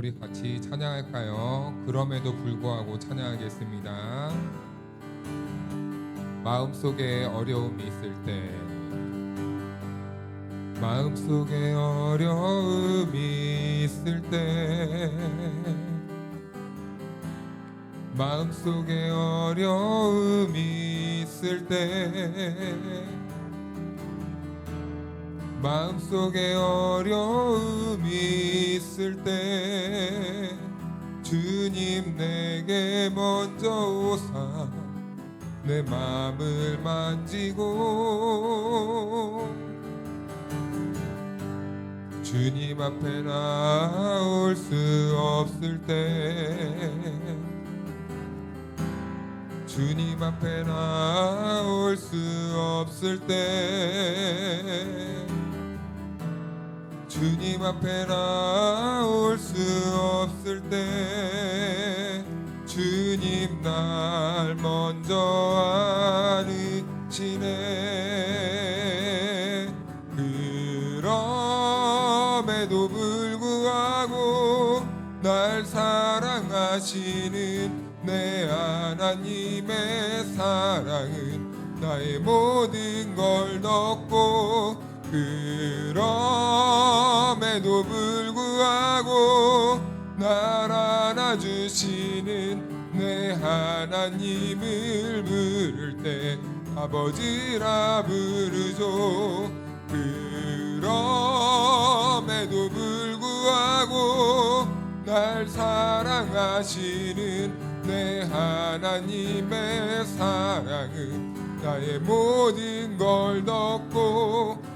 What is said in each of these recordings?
우리 같이 찬양할까요? 그럼에도 불구하고 찬양하겠습니다. 마음속에 어려움이 있을 때, 마음속에 어려움이 있을 때, 마음속에 어려움이 있을 때, 마음속에 어려움이 있을 때 주님 내게 먼저 오사 내 마음을 만지고 주님 앞에 나올 수 없을 때 주님 앞에 나올 수 없을 때 주님 앞에 나올 수 없을 때 주님 날 먼저 안으시네. 그럼에도 불구하고 날 사랑하시는 내 하나님의 사랑은 나의 모든 걸 덮고 그럼에도 불구하고 날 안아주시는 내 하나님을 부를 때 아버지라 부르죠. 그럼에도 불구하고 날 사랑하시는 내 하나님의 사랑은 나의 모든 걸 덮고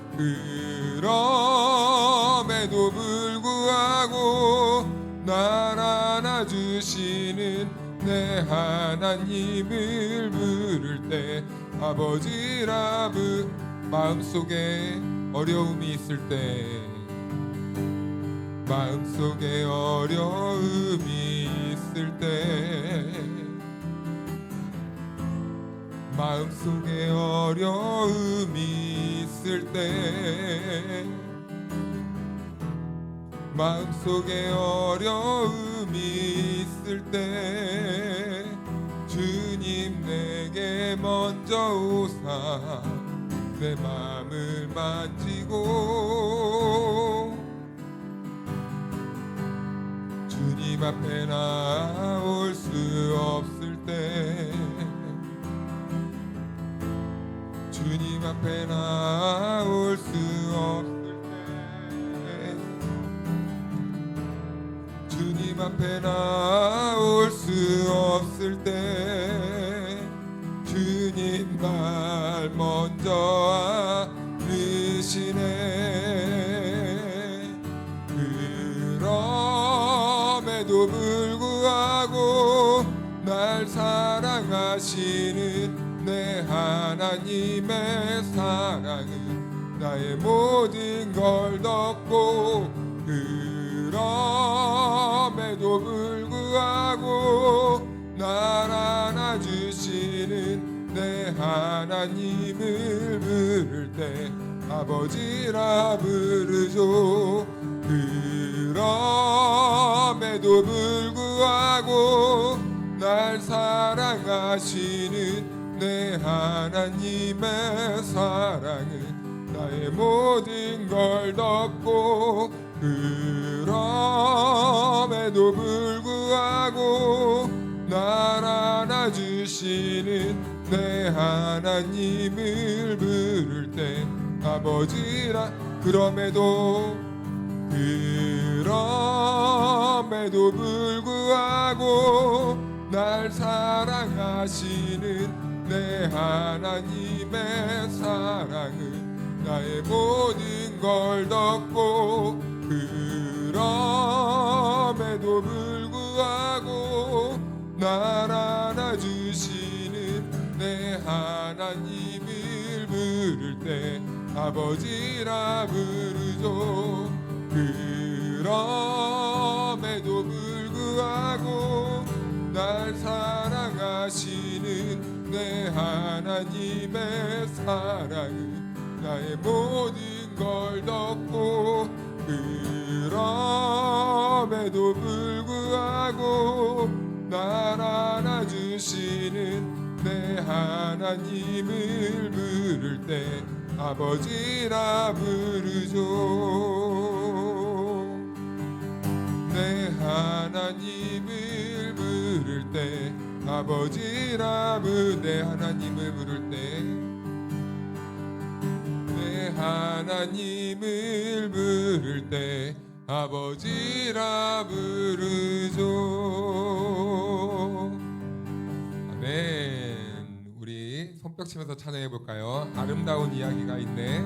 그럼에도 불구하고 날 안아주시는 내 하나님을 부를 때 아버지라 마음속에 어려움이 있을 때 마음속에 어려움이 있을 때 마음속에 어려움이 있을 때 마음속에 어려움이 있을 때 주님 내게 먼저 오사 내 마음을 만지고 주님 앞에 나올 수 없을 때 주님 앞에 나올 수 없을 때 주님 앞에 나올 수 없을 때 주님 날 먼저 안으시네. 그럼에도 불구하고 날 사랑하시는 내 하나님의 사랑은 나의 모든 걸 덮고 그럼에도 불구하고 날 안아주시는 내 하나님을 부를 때 아버지라 부르죠. 그럼에도 불구하고 날 사랑하시는 내 하나님의 사랑은 나의 모든 걸 덮고 그럼에도 불구하고 날 안아주시는 내 하나님을 부를 때 아버지라 그럼에도 불구하고 날 사랑하시는 내 하나님의 사랑은 나의 모든 걸 덮고 그럼에도 불구하고 날 안아주시는 내 하나님을 부를 때 아버지라 부르죠. 그럼에도 불구하고 날 사랑하시는 내 하나님의 사랑은 나의 모든 걸 덮고 그럼에도 불구하고 날 안아주시는 내 하나님을 부를 때 아버지라 부르죠. 내 하나님을 부를 때 아버지라 내 하나님을 부를 때 내 하나님을 부를 때 아버지라 부르죠. 아멘. 우리 손뼉 치면서 찬양해 볼까요? 아름다운 이야기가 있네.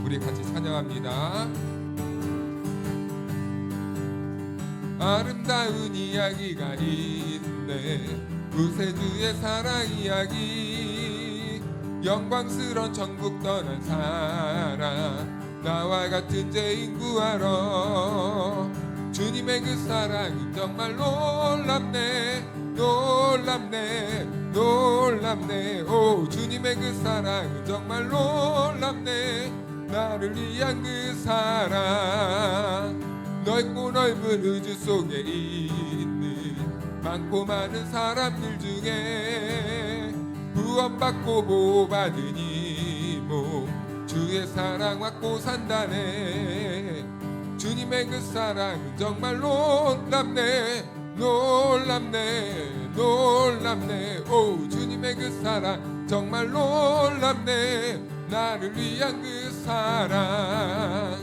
우리 같이 찬양합니다. 아름다운 이야기가 있네. 구세주의 사랑 이야기. 영광스러운 천국 떠난 사랑, 나와 같은 죄인 구하러. 주님의 그 사랑은 정말 놀랍네. 놀랍네. 놀랍네. 오, 주님의 그 사랑은 정말 놀랍네. 나를 위한 그 사랑, 넓고 넓은 우주 속에 있는 많고 많은 사람들 중에 구원받고 보호받은 이 몸, 주의 사랑 받고 산다네. 주님의 그 사랑은 정말 놀랍네. 놀랍네. 놀랍네. 오, 주님의 그 사랑 정말 놀랍네. 나를 위한 그 사랑,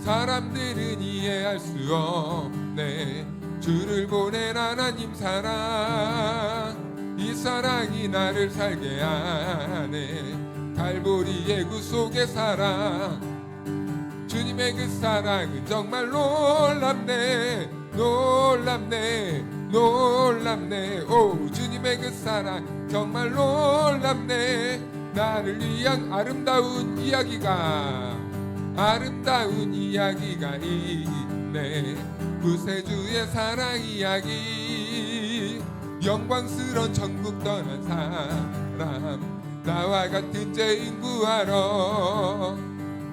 사람들은 이해할 수 없네. 주를 보낸 하나님 사랑, 이 사랑이 나를 살게 하네. 갈보리의 구속의 사랑, 주님의 그 사랑은 정말 놀랍네. 놀랍네. 놀랍네. 오, 주님의 그 사랑 정말 놀랍네. 나를 위한 아름다운 이야기가, 아름다운 이야기가 있네. 구세주의 사랑 이야기. 영광스러운 천국 떠난 사람, 나와 같은 죄인 구하러.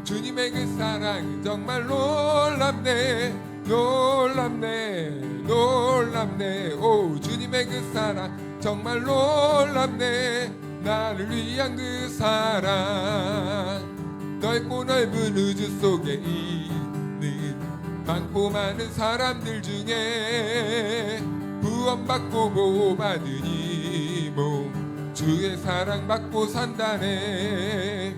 주님의 그 사랑은 정말 놀랍네. 놀랍네. 놀랍네. 오, 주님의 그 사랑 정말 놀랍네. 나를 위한 그 사랑, 넓고 넓은 우주 속에 있는 많고 많은 사람들 중에 구원받고 보호받은 이 몸, 주의 사랑 받고 산다네.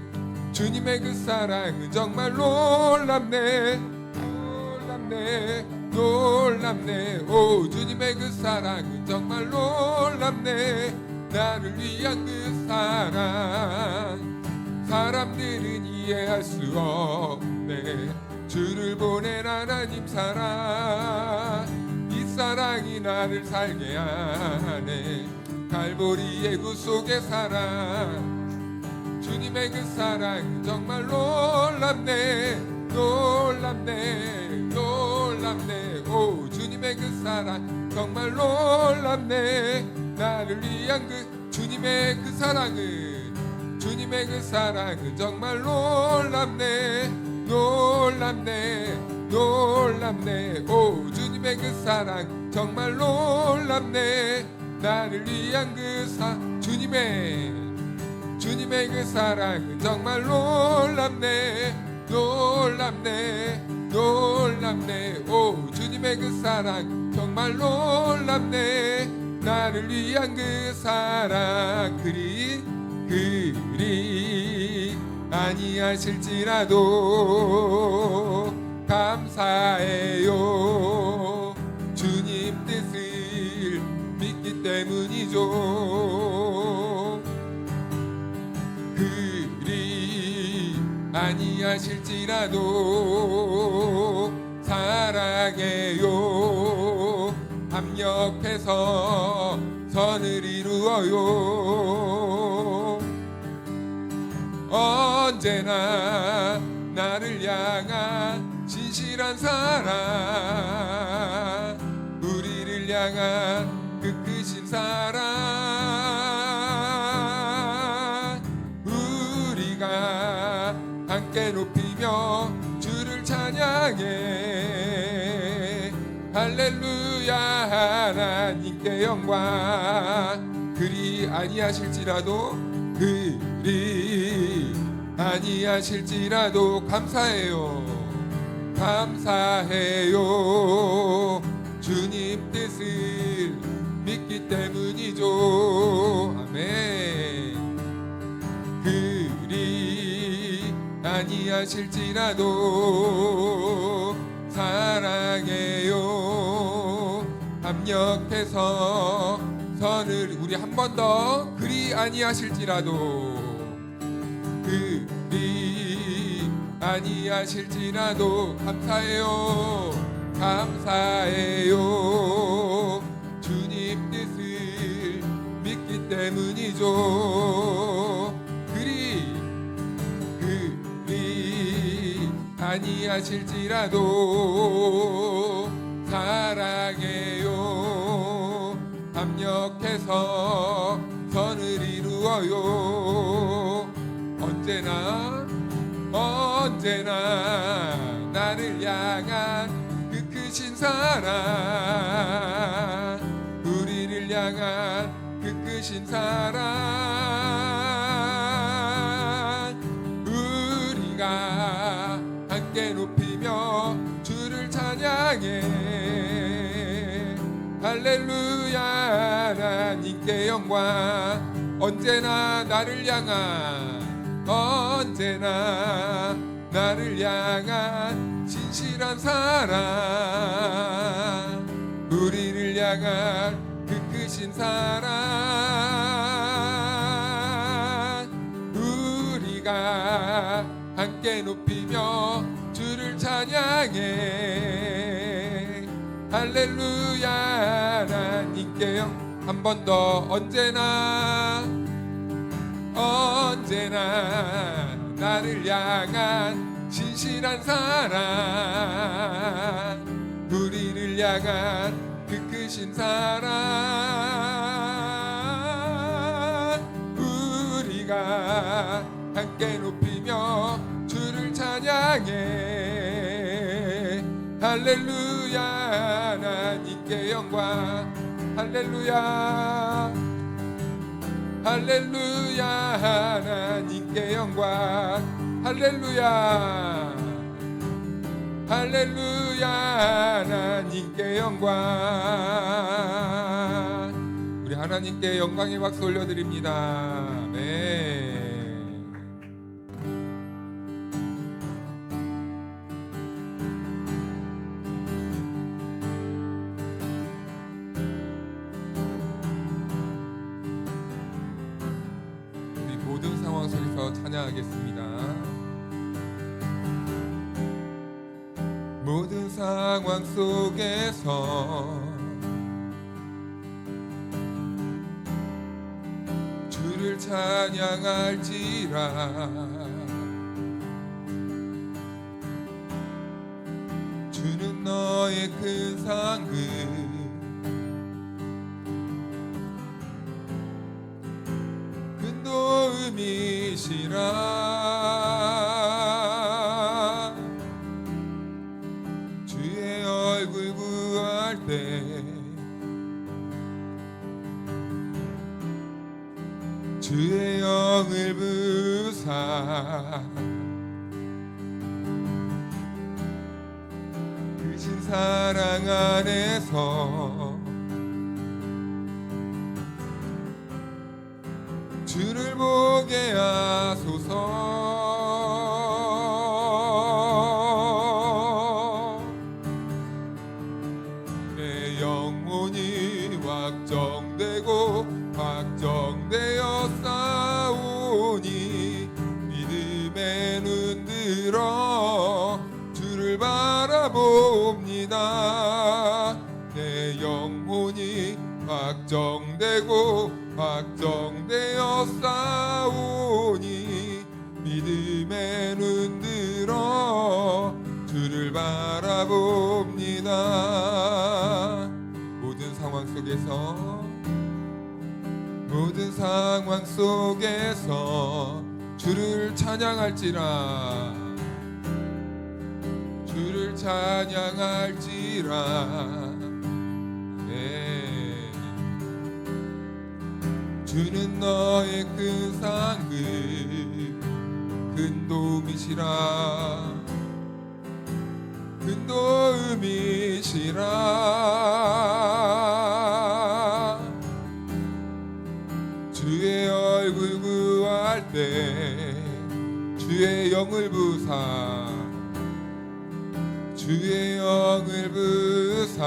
주님의 그 사랑은 정말 놀랍네. 놀랍네. 놀랍네. 오, 주님의 그 사랑은 정말 놀랍네. 나를 위한 그 사랑, 사람들은 이해할 수 없네. 주를 보낸 하나님 사랑, 이 사랑이 나를 살게 하네. 갈보리의 구속의 사랑, 주님의 그 사랑은 정말 놀랍네. 놀랍네. 놀랍네. 오, 주님의 그 사랑 정말 놀랍네. 나를 위한 그 주님의 그 사랑은, 주님의 그 사랑은 정말 놀랍네. 놀랍네. 놀랍네. 오, 주님의 그 사랑 정말 놀랍네. 나를 위한 그 주님의 그 사랑은 정말 놀랍네. 놀랍네. 놀랍네. 오, 주님의 그 사랑 정말 놀랍네. 나를 위한 그 사랑, 그리 아니하실지라도 감사해요. 주님 뜻을 믿기 때문이죠. 그리 아니하실지라도 사랑해요. 합력해서 선을 이루어요. 언제나 나를 향한 진실한 사랑, 우리를 향한 그 크신 사랑, 우리가 함께 높이며 주를 찬양해. 할렐루야 하나님께 영광. 그리 아니하실지라도 그리 아니하실지라도 감사해요. 감사해요. 주님 뜻을 믿기 때문이죠. 아멘. 그리 아니하실지라도 사랑해요. 합력해서 선을 우리 한 번 더. 그리 아니하실지라도 그리 아니하실지라도 감사해요. 감사해요. 주님 뜻을 믿기 때문이죠. 그리 아니하실지라도 사랑해요. 합력해서 선을 이루어요. 언제나 나를 향한 그 크신 사랑, 우리를 향한 그 크신 사랑, 우리가 함께 높이며 주를 찬양해. 할렐루야 하나님께 영광. 언제나 나를 향한 진실한 사랑, 우리를 향한 그 크신 사랑, 우리가 함께 높이며 주를 찬양해. 할렐루야 하나님께 영광. 한 번 더. 언제나 나를 향한 신실한 사랑, 우리를 향한 그 크신 사랑, 우리가 함께 높이며 주를 찬양해. 할렐루야 하나님께 영광. 할렐루야 할렐루야 하나님께 영광. 할렐루야 할렐루야 하나님께 영광. 우리 하나님께 영광의 박수 올려드립니다. 아멘. 모든 상황 속에서 찬양하겠습니다. 모든 상황 속에서 주를 찬양할지라. 주는 너의 큰 상급, 도움이시라. 주의 얼굴 구할 때 주의 영을 부사 크신 사랑 안에서 주를 보게 하소서. 내 영혼이 확정되어 싸우니 믿음의 눈 들어 주를 바라봅니다. 내 영혼이 확정되어 싸우니 믿음의 눈 들어 주를 바라봅니다. 모든 상황 속에서 주를 찬양할지라. 주를 찬양할지라. 주는 너의 큰 상급 큰 도움이시라 큰 도움이시라 주의 얼굴 구할 때 주의 영을 부사 주의 영을 부사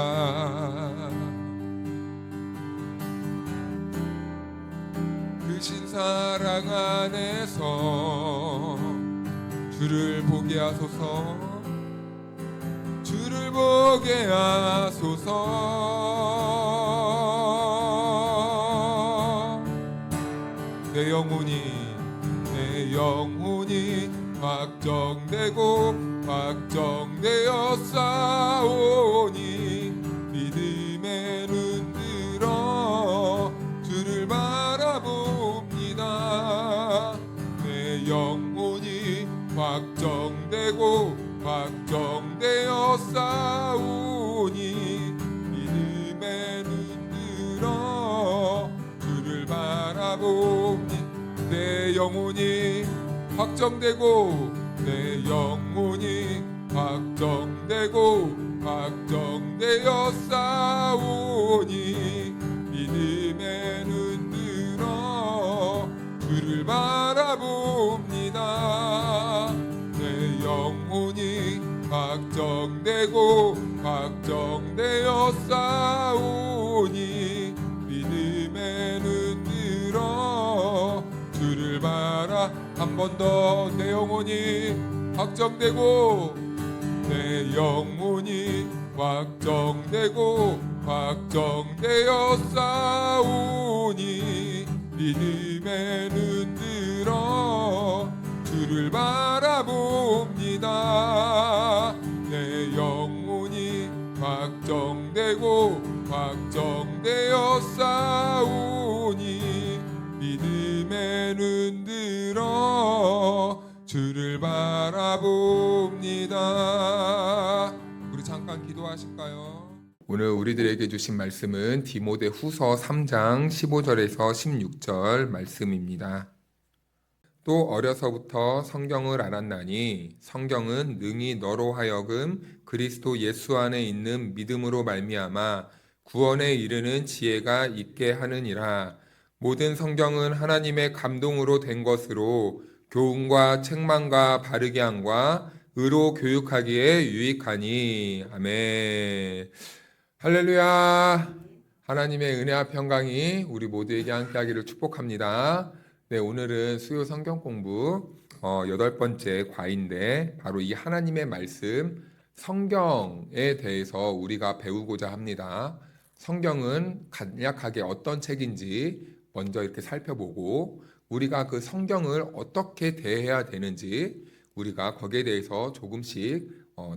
크신 사랑 안에서 주를 보게 하소서 주를 보게 하소서 내 영혼이 확정되고 확정되어 싸우니 믿음의 눈 들어 주를 바라봅니다 내 영혼이 확정되고 확정되어 싸우니 믿음의 눈 들어 주를 바라봅니다 내 영혼이 확정되고 내 영혼이 확정되고 확정되어 싸우니 믿음의 눈 들어 주를 바라봅니다 내 영혼이 확정되고 확정되어 싸우니 믿음의 눈 들어 주를 바라 한 번 더 내 영혼이 확정되고 내 영혼이 확정되고 확정되어 싸우니 믿음의 눈 들어 주를 바라봅니다 내 영혼이 확정되고 확정되어 싸우니 믿음의 눈 들어 주를 바라봅니다. 우리 잠깐 기도하실까요? 오늘 우리들에게 주신 말씀은 디모데후서 3장 15절에서 16절 말씀입니다. 또 어려서부터 성경을 알았나니 성경은 능히 너로 하여금 그리스도 예수 안에 있는 믿음으로 말미암아 구원에 이르는 지혜가 있게 하느니라. 모든 성경은 하나님의 감동으로 된 것으로 교훈과 책망과 바르게 함과 의로 교육하기에 유익하니. 아멘. 할렐루야. 하나님의 은혜와 평강이 우리 모두에게 함께하기를 축복합니다. 네, 오늘은 수요 성경 공부 8번째 과인데 바로 이 하나님의 말씀 성경에 대해서 우리가 배우고자 합니다. 성경은 간략하게 어떤 책인지 먼저 이렇게 살펴보고 우리가 그 성경을 어떻게 대해야 되는지 우리가 거기에 대해서 조금씩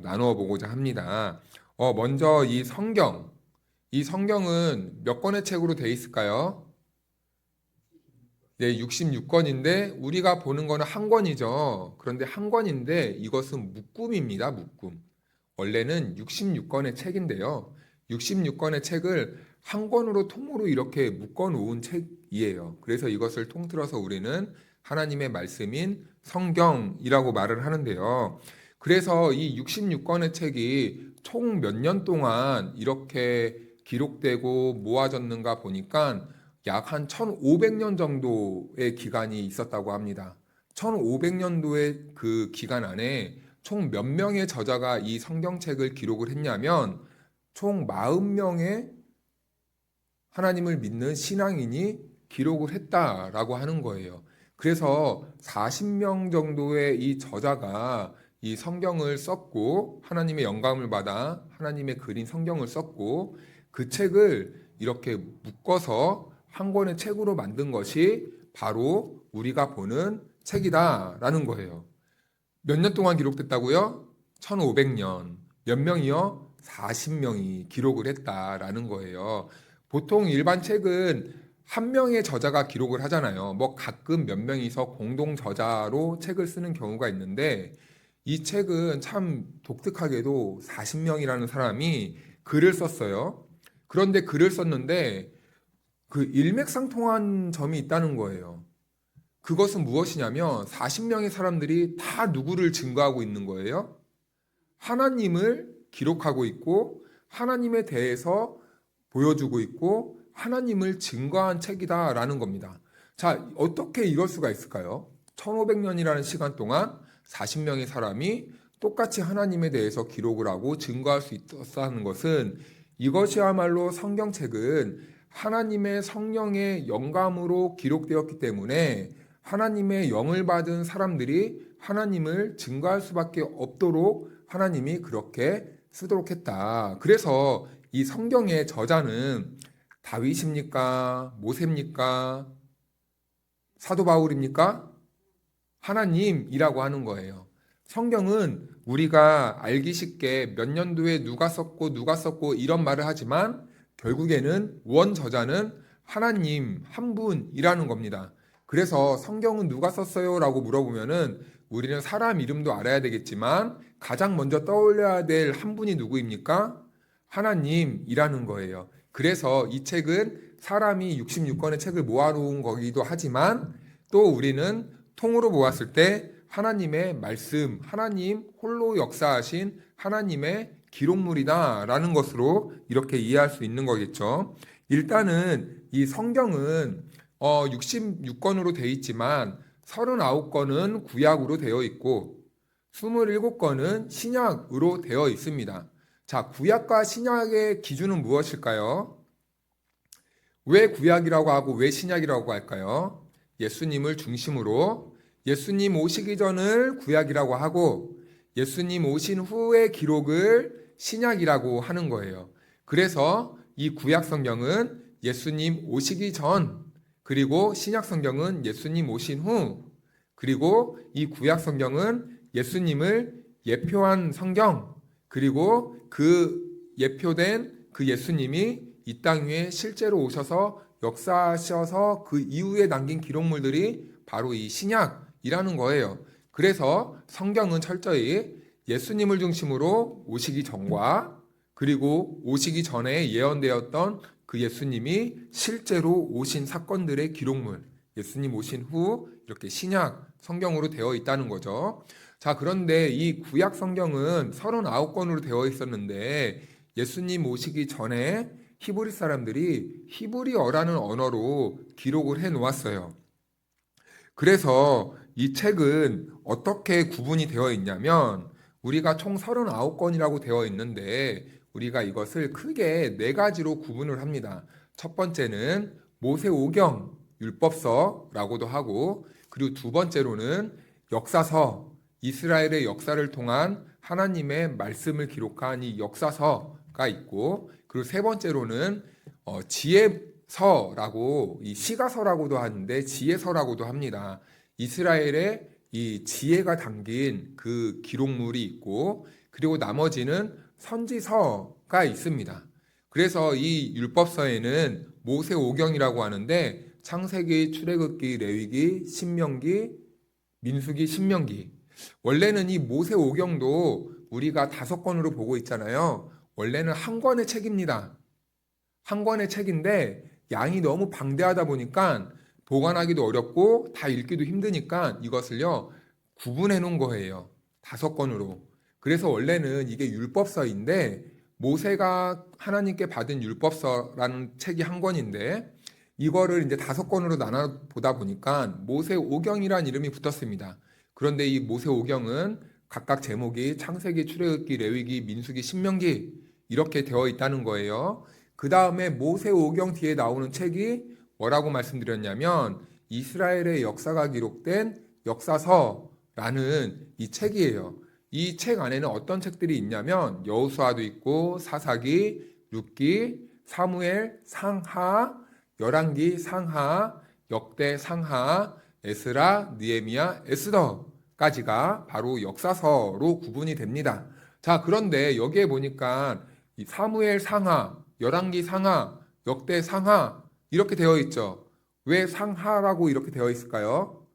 나누어 보고자 합니다. 먼저 이 성경은 몇 권의 책으로 되어 있을까요? 네, 66권인데 우리가 보는 거는 한 권이죠. 그런데 한 권인데 이것은 묶음입니다. 묶음. 원래는 66권의 책인데요. 66권의 책을 한 권으로 통으로 이렇게 묶어 놓은 책이에요. 그래서 이것을 통틀어서 우리는 하나님의 말씀인 성경이라고 말을 하는데요. 그래서 이 66권의 책이 총 몇 년 동안 이렇게 기록되고 모아졌는가 보니까 약 한 1500년 정도의 기간이 있었다고 합니다. 1500년도의 그 기간 안에 총 몇 명의 저자가 이 성경책을 기록을 했냐면 총 40명의 하나님을 믿는 신앙인이 기록을 했다라고 하는 거예요. 그래서 40명 정도의 이 저자가 이 성경을 썼고 하나님의 영감을 받아 하나님의 글인 성경을 썼고 그 책을 이렇게 묶어서 한 권의 책으로 만든 것이 바로 우리가 보는 책이다라는 거예요. 몇 년 동안 기록됐다고요? 1500년. 몇 명이요? 40명이 기록을 했다라는 거예요. 보통 일반 책은 한 명의 저자가 기록을 하잖아요. 뭐 가끔 몇 명이서 공동 저자로 책을 쓰는 경우가 있는데 이 책은 참 독특하게도 40명이라는 사람이 글을 썼어요. 그런데 글을 썼는데 그 일맥상통한 점이 있다는 거예요. 그것은 무엇이냐면 40명의 사람들이 다 누구를 증거하고 있는 거예요? 하나님을 기록하고 있고 하나님에 대해서 보여주고 있고 하나님을 증거한 책이다라는 겁니다. 자, 어떻게 이럴 수가 있을까요? 1500년이라는 시간 동안 40명의 사람이 똑같이 하나님에 대해서 기록을 하고 증거할 수 있었다는 것은 이것이야말로 성경책은 하나님의 성령의 영감으로 기록되었기 때문에 하나님의 영을 받은 사람들이 하나님을 증거할 수밖에 없도록 하나님이 그렇게 쓰도록 했다. 그래서 이 성경의 저자는 다윗입니까? 모세입니까? 사도 바울입니까? 하나님이라고 하는 거예요. 성경은 우리가 알기 쉽게 몇 년도에 누가 썼고 이런 말을 하지만 결국에는 원저자는 하나님 한 분이라는 겁니다. 그래서 성경은 누가 썼어요? 라고 물어보면은 우리는 사람 이름도 알아야 되겠지만 가장 먼저 떠올려야 될 한 분이 누구입니까? 하나님이라는 거예요. 그래서 이 책은 사람이 66권의 책을 모아놓은 거기도 하지만 또 우리는 통으로 보았을 때 하나님의 말씀, 하나님 홀로 역사하신 하나님의 기록물이다라는 것으로 이렇게 이해할 수 있는 거겠죠. 일단은 이 성경은 66권으로 되어 있지만 39권은 구약으로 되어 있고 27권은 신약으로 되어 있습니다. 자, 구약과 신약의 기준은 무엇일까요? 왜 구약이라고 하고 왜 신약이라고 할까요? 예수님을 중심으로 예수님 오시기 전을 구약이라고 하고 예수님 오신 후의 기록을 신약이라고 하는 거예요. 그래서 이 구약 성경은 예수님 오시기 전, 그리고 신약 성경은 예수님 오신 후, 그리고 이 구약 성경은 예수님을 예표한 성경, 그리고 그 예표된 그 예수님이 이 땅 위에 실제로 오셔서 역사하셔서 그 이후에 남긴 기록물들이 바로 이 신약이라는 거예요. 그래서 성경은 철저히 예수님을 중심으로 오시기 전과 그리고 오시기 전에 예언되었던 그 예수님이 실제로 오신 사건들의 기록물, 예수님 오신 후 이렇게 신약 성경으로 되어 있다는 거죠. 자, 그런데 이 구약 성경은 39권으로 되어 있었는데 예수님 오시기 전에 히브리 사람들이 히브리어라는 언어로 기록을 해 놓았어요. 그래서 이 책은 어떻게 구분이 되어 있냐면 우리가 총 39권이라고 되어 있는데 우리가 이것을 크게 네 가지로 구분을 합니다. 첫 번째는 모세오경, 율법서라고도 하고 그리고 두 번째로는 역사서, 이스라엘의 역사를 통한 하나님의 말씀을 기록한 이 역사서가 있고 그리고 세 번째로는 지혜서라고 이 시가서라고도 하는데 지혜서라고도 합니다. 이스라엘의 이 지혜가 담긴 그 기록물이 있고 그리고 나머지는 선지서가 있습니다. 그래서 이 율법서에는 모세오경이라고 하는데 창세기, 출애굽기, 레위기, 신명기, 민수기, 신명기. 원래는 이 모세오경도 우리가 5권으로 보고 있잖아요. 원래는 한 권의 책입니다. 한 권의 책인데 양이 너무 방대하다 보니까 보관하기도 어렵고 다 읽기도 힘드니까 이것을요 구분해 놓은 거예요. 5권으로. 그래서 원래는 이게 율법서인데 모세가 하나님께 받은 율법서라는 책이 한 권인데 이거를 이제 5권으로 나눠 보다 보니까 모세오경이라는 이름이 붙었습니다. 그런데 이 모세오경은 각각 제목이 창세기, 출애굽기, 레위기, 민수기, 신명기 이렇게 되어 있다는 거예요. 그 다음에 모세오경 뒤에 나오는 책이 뭐라고 말씀드렸냐면 이스라엘의 역사가 기록된 역사서라는 이 책이에요. 이 책 안에는 어떤 책들이 있냐면 여호수아도 있고 사사기, 룻기, 사무엘, 상하, 열왕기, 상하, 역대, 상하, 에스라, 느헤미야, 에스더까지가 바로 역사서로 구분이 됩니다. 자, 그런데 여기에 보니까 이 사무엘 상하, 열왕기 상하, 역대 상하 이렇게 되어 있죠. 왜 상하라고 이렇게 되어 있을까요?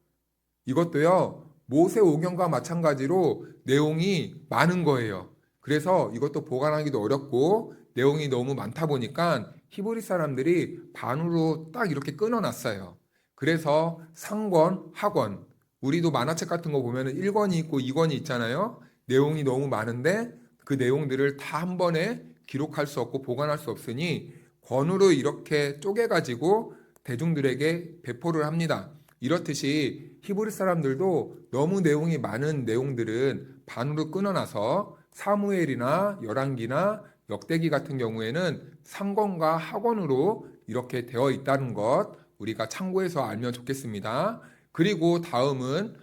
이것도요. 모세오경과 마찬가지로 내용이 많은 거예요. 그래서 이것도 보관하기도 어렵고 내용이 너무 많다 보니까 히브리 사람들이 반으로 딱 이렇게 끊어놨어요. 그래서 상권, 하권, 우리도 만화책 같은 거 보면 1권이 있고 2권이 있잖아요. 내용이 너무 많은데 그 내용들을 다 한 번에 기록할 수 없고 보관할 수 없으니 권으로 이렇게 쪼개가지고 대중들에게 배포를 합니다. 이렇듯이 히브리 사람들도 너무 내용이 많은 내용들은 반으로 끊어놔서 사무엘이나 열왕기나 역대기 같은 경우에는 상권과 하권으로 이렇게 되어 있다는 것 우리가 참고해서 알면 좋겠습니다. 그리고 다음은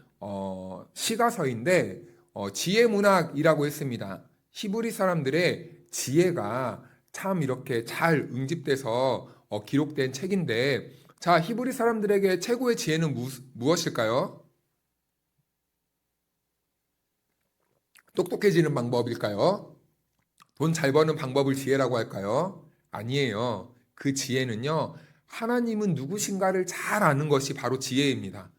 시가서인데 지혜문학이라고 했습니다. 히브리 사람들의 지혜가 참 이렇게 잘 응집돼서 기록된 책인데, 자, 히브리 사람들에게 최고의 지혜는 무엇일까요? 똑똑해지는 방법일까요? 돈 잘 버는 방법을 지혜라고 할까요? 아니에요. 그 지혜는요, 하나님은 누구신가를 잘 아는 것이 바로 지혜입니다.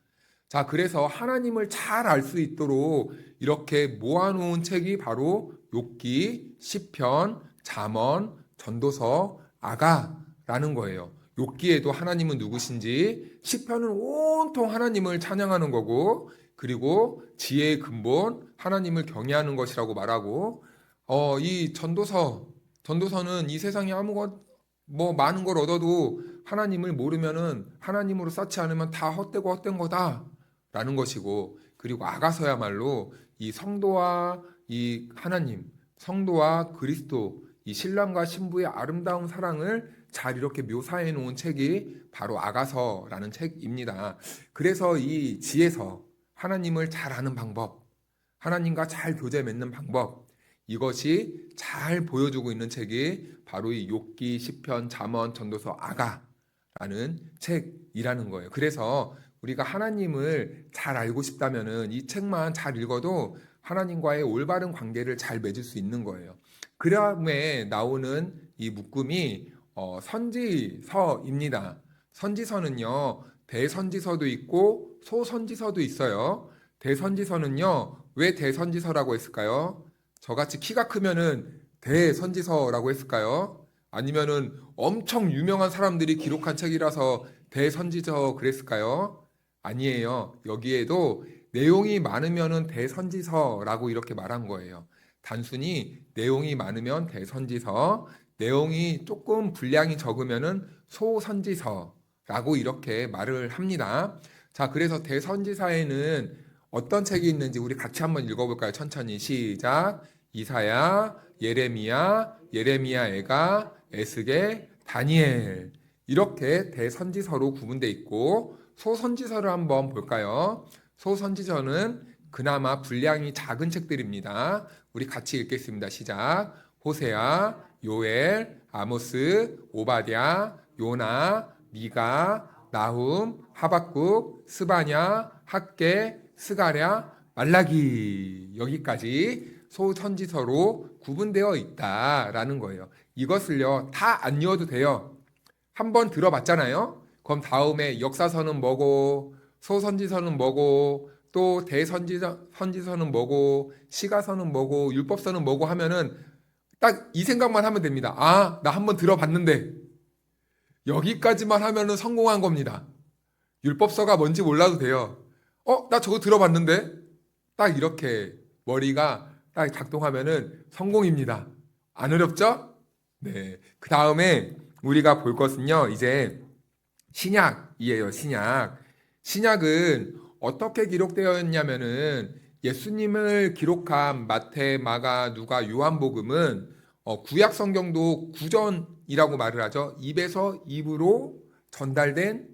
자, 그래서 하나님을 잘 알 수 있도록 이렇게 모아놓은 책이 바로 욥기, 시편, 잠언, 전도서, 아가라는 거예요. 욥기에도 하나님은 누구신지, 시편은 온통 하나님을 찬양하는 거고, 그리고 지혜의 근본, 하나님을 경외하는 것이라고 말하고, 이 전도서는 이 세상에 많은 걸 얻어도 하나님을 모르면은, 하나님으로 쌓지 않으면 다 헛되고 헛된 거다라는 것이고, 그리고 아가서야말로 이 성도와 이 하나님, 성도와 그리스도, 이 신랑과 신부의 아름다운 사랑을 잘 이렇게 묘사해 놓은 책이 바로 아가서라는 책입니다. 그래서 이 지혜서, 하나님을 잘 아는 방법, 하나님과 잘 교제 맺는 방법, 이것이 잘 보여주고 있는 책이 바로 이 욥기, 시편, 잠언, 전도서, 아가라는 책이라는 거예요. 그래서 우리가 하나님을 잘 알고 싶다면은 이 책만 잘 읽어도 하나님과의 올바른 관계를 잘 맺을 수 있는 거예요. 그 다음에 나오는 이 묶음이 선지서입니다. 선지서는요, 대선지서도 있고 소선지서도 있어요. 대선지서는요, 왜 대선지서라고 했을까요? 저같이 키가 크면은 대선지서라고 했을까요? 아니면은 엄청 유명한 사람들이 기록한 책이라서 대선지서 그랬을까요? 아니에요. 여기에도 내용이 많으면은 대선지서라고 이렇게 말한 거예요. 단순히 내용이 많으면 대선지서, 내용이 조금 분량이 적으면은 소선지서라고 이렇게 말을 합니다. 자, 그래서 대선지서에는 어떤 책이 있는지 우리 같이 한번 읽어볼까요? 천천히 시작. 이사야, 예레미야, 애가, 에스겔, 다니엘, 이렇게 대선지서로 구분되어 있고, 소선지서를 한번 볼까요? 소선지서는 그나마 분량이 작은 책들입니다. 우리 같이 읽겠습니다. 시작. 호세아, 요엘, 아모스, 오바댜, 요나, 미가, 나훔, 하박국, 스바냐, 학개, 스가랴, 말라기, 여기까지 소선지서로 구분되어 있다라는 거예요. 이것을요, 다 안 읽어도 돼요. 한번 들어봤잖아요. 그럼 다음에 역사서는 뭐고, 소선지서는 뭐고, 또 대선지서는 뭐고, 시가서는 뭐고, 율법서는 뭐고 하면은 딱 이 생각만 하면 됩니다. 아, 나 한번 들어봤는데 여기까지만 하면은 성공한 겁니다. 율법서가 뭔지 몰라도 돼요. 나 저거 들어봤는데, 딱 이렇게 머리가 딱 작동하면은 성공입니다. 안 어렵죠? 네. 그 다음에 우리가 볼 것은요, 이제 신약이에요. 신약은 어떻게 기록되어 있냐면은 예수님을 기록한 마태, 마가, 누가, 요한복음은 구약 성경도 구전이라고 말을 하죠. 입에서 입으로 전달된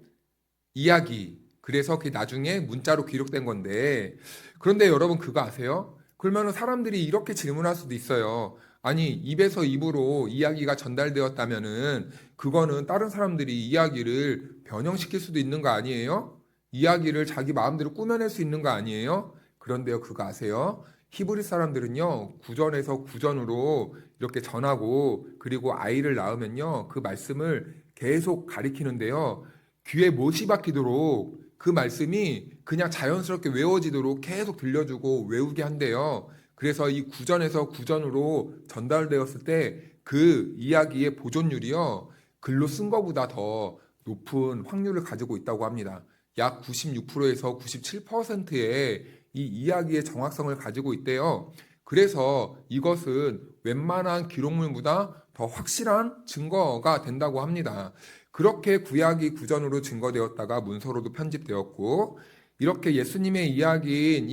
이야기. 그래서 그게 나중에 문자로 기록된 건데, 그런데 여러분 그거 아세요? 그러면 사람들이 이렇게 질문할 수도 있어요. 아니, 입에서 입으로 이야기가 전달되었다면은 그거는 다른 사람들이 이야기를 변형시킬 수도 있는 거 아니에요? 이야기를 자기 마음대로 꾸며낼 수 있는 거 아니에요? 그런데요, 그거 아세요? 히브리 사람들은요, 구전에서 구전으로 이렇게 전하고, 그리고 아이를 낳으면요, 그 말씀을 계속 가리키는데요, 귀에 못이 박히도록 그 말씀이 그냥 자연스럽게 외워지도록 계속 들려주고 외우게 한대요. 그래서 이 구전에서 구전으로 전달되었을 때 그 이야기의 보존율이요, 글로 쓴 것보다 더 높은 확률을 가지고 있다고 합니다. 약 96%에서 97%의 이 이야기의 정확성을 가지고 있대요. 그래서 이것은 웬만한 기록물보다 더 확실한 증거가 된다고 합니다. 그렇게 구약이 구전으로 증거되었다가 문서로도 편집되었고, 이렇게 예수님의 이야기인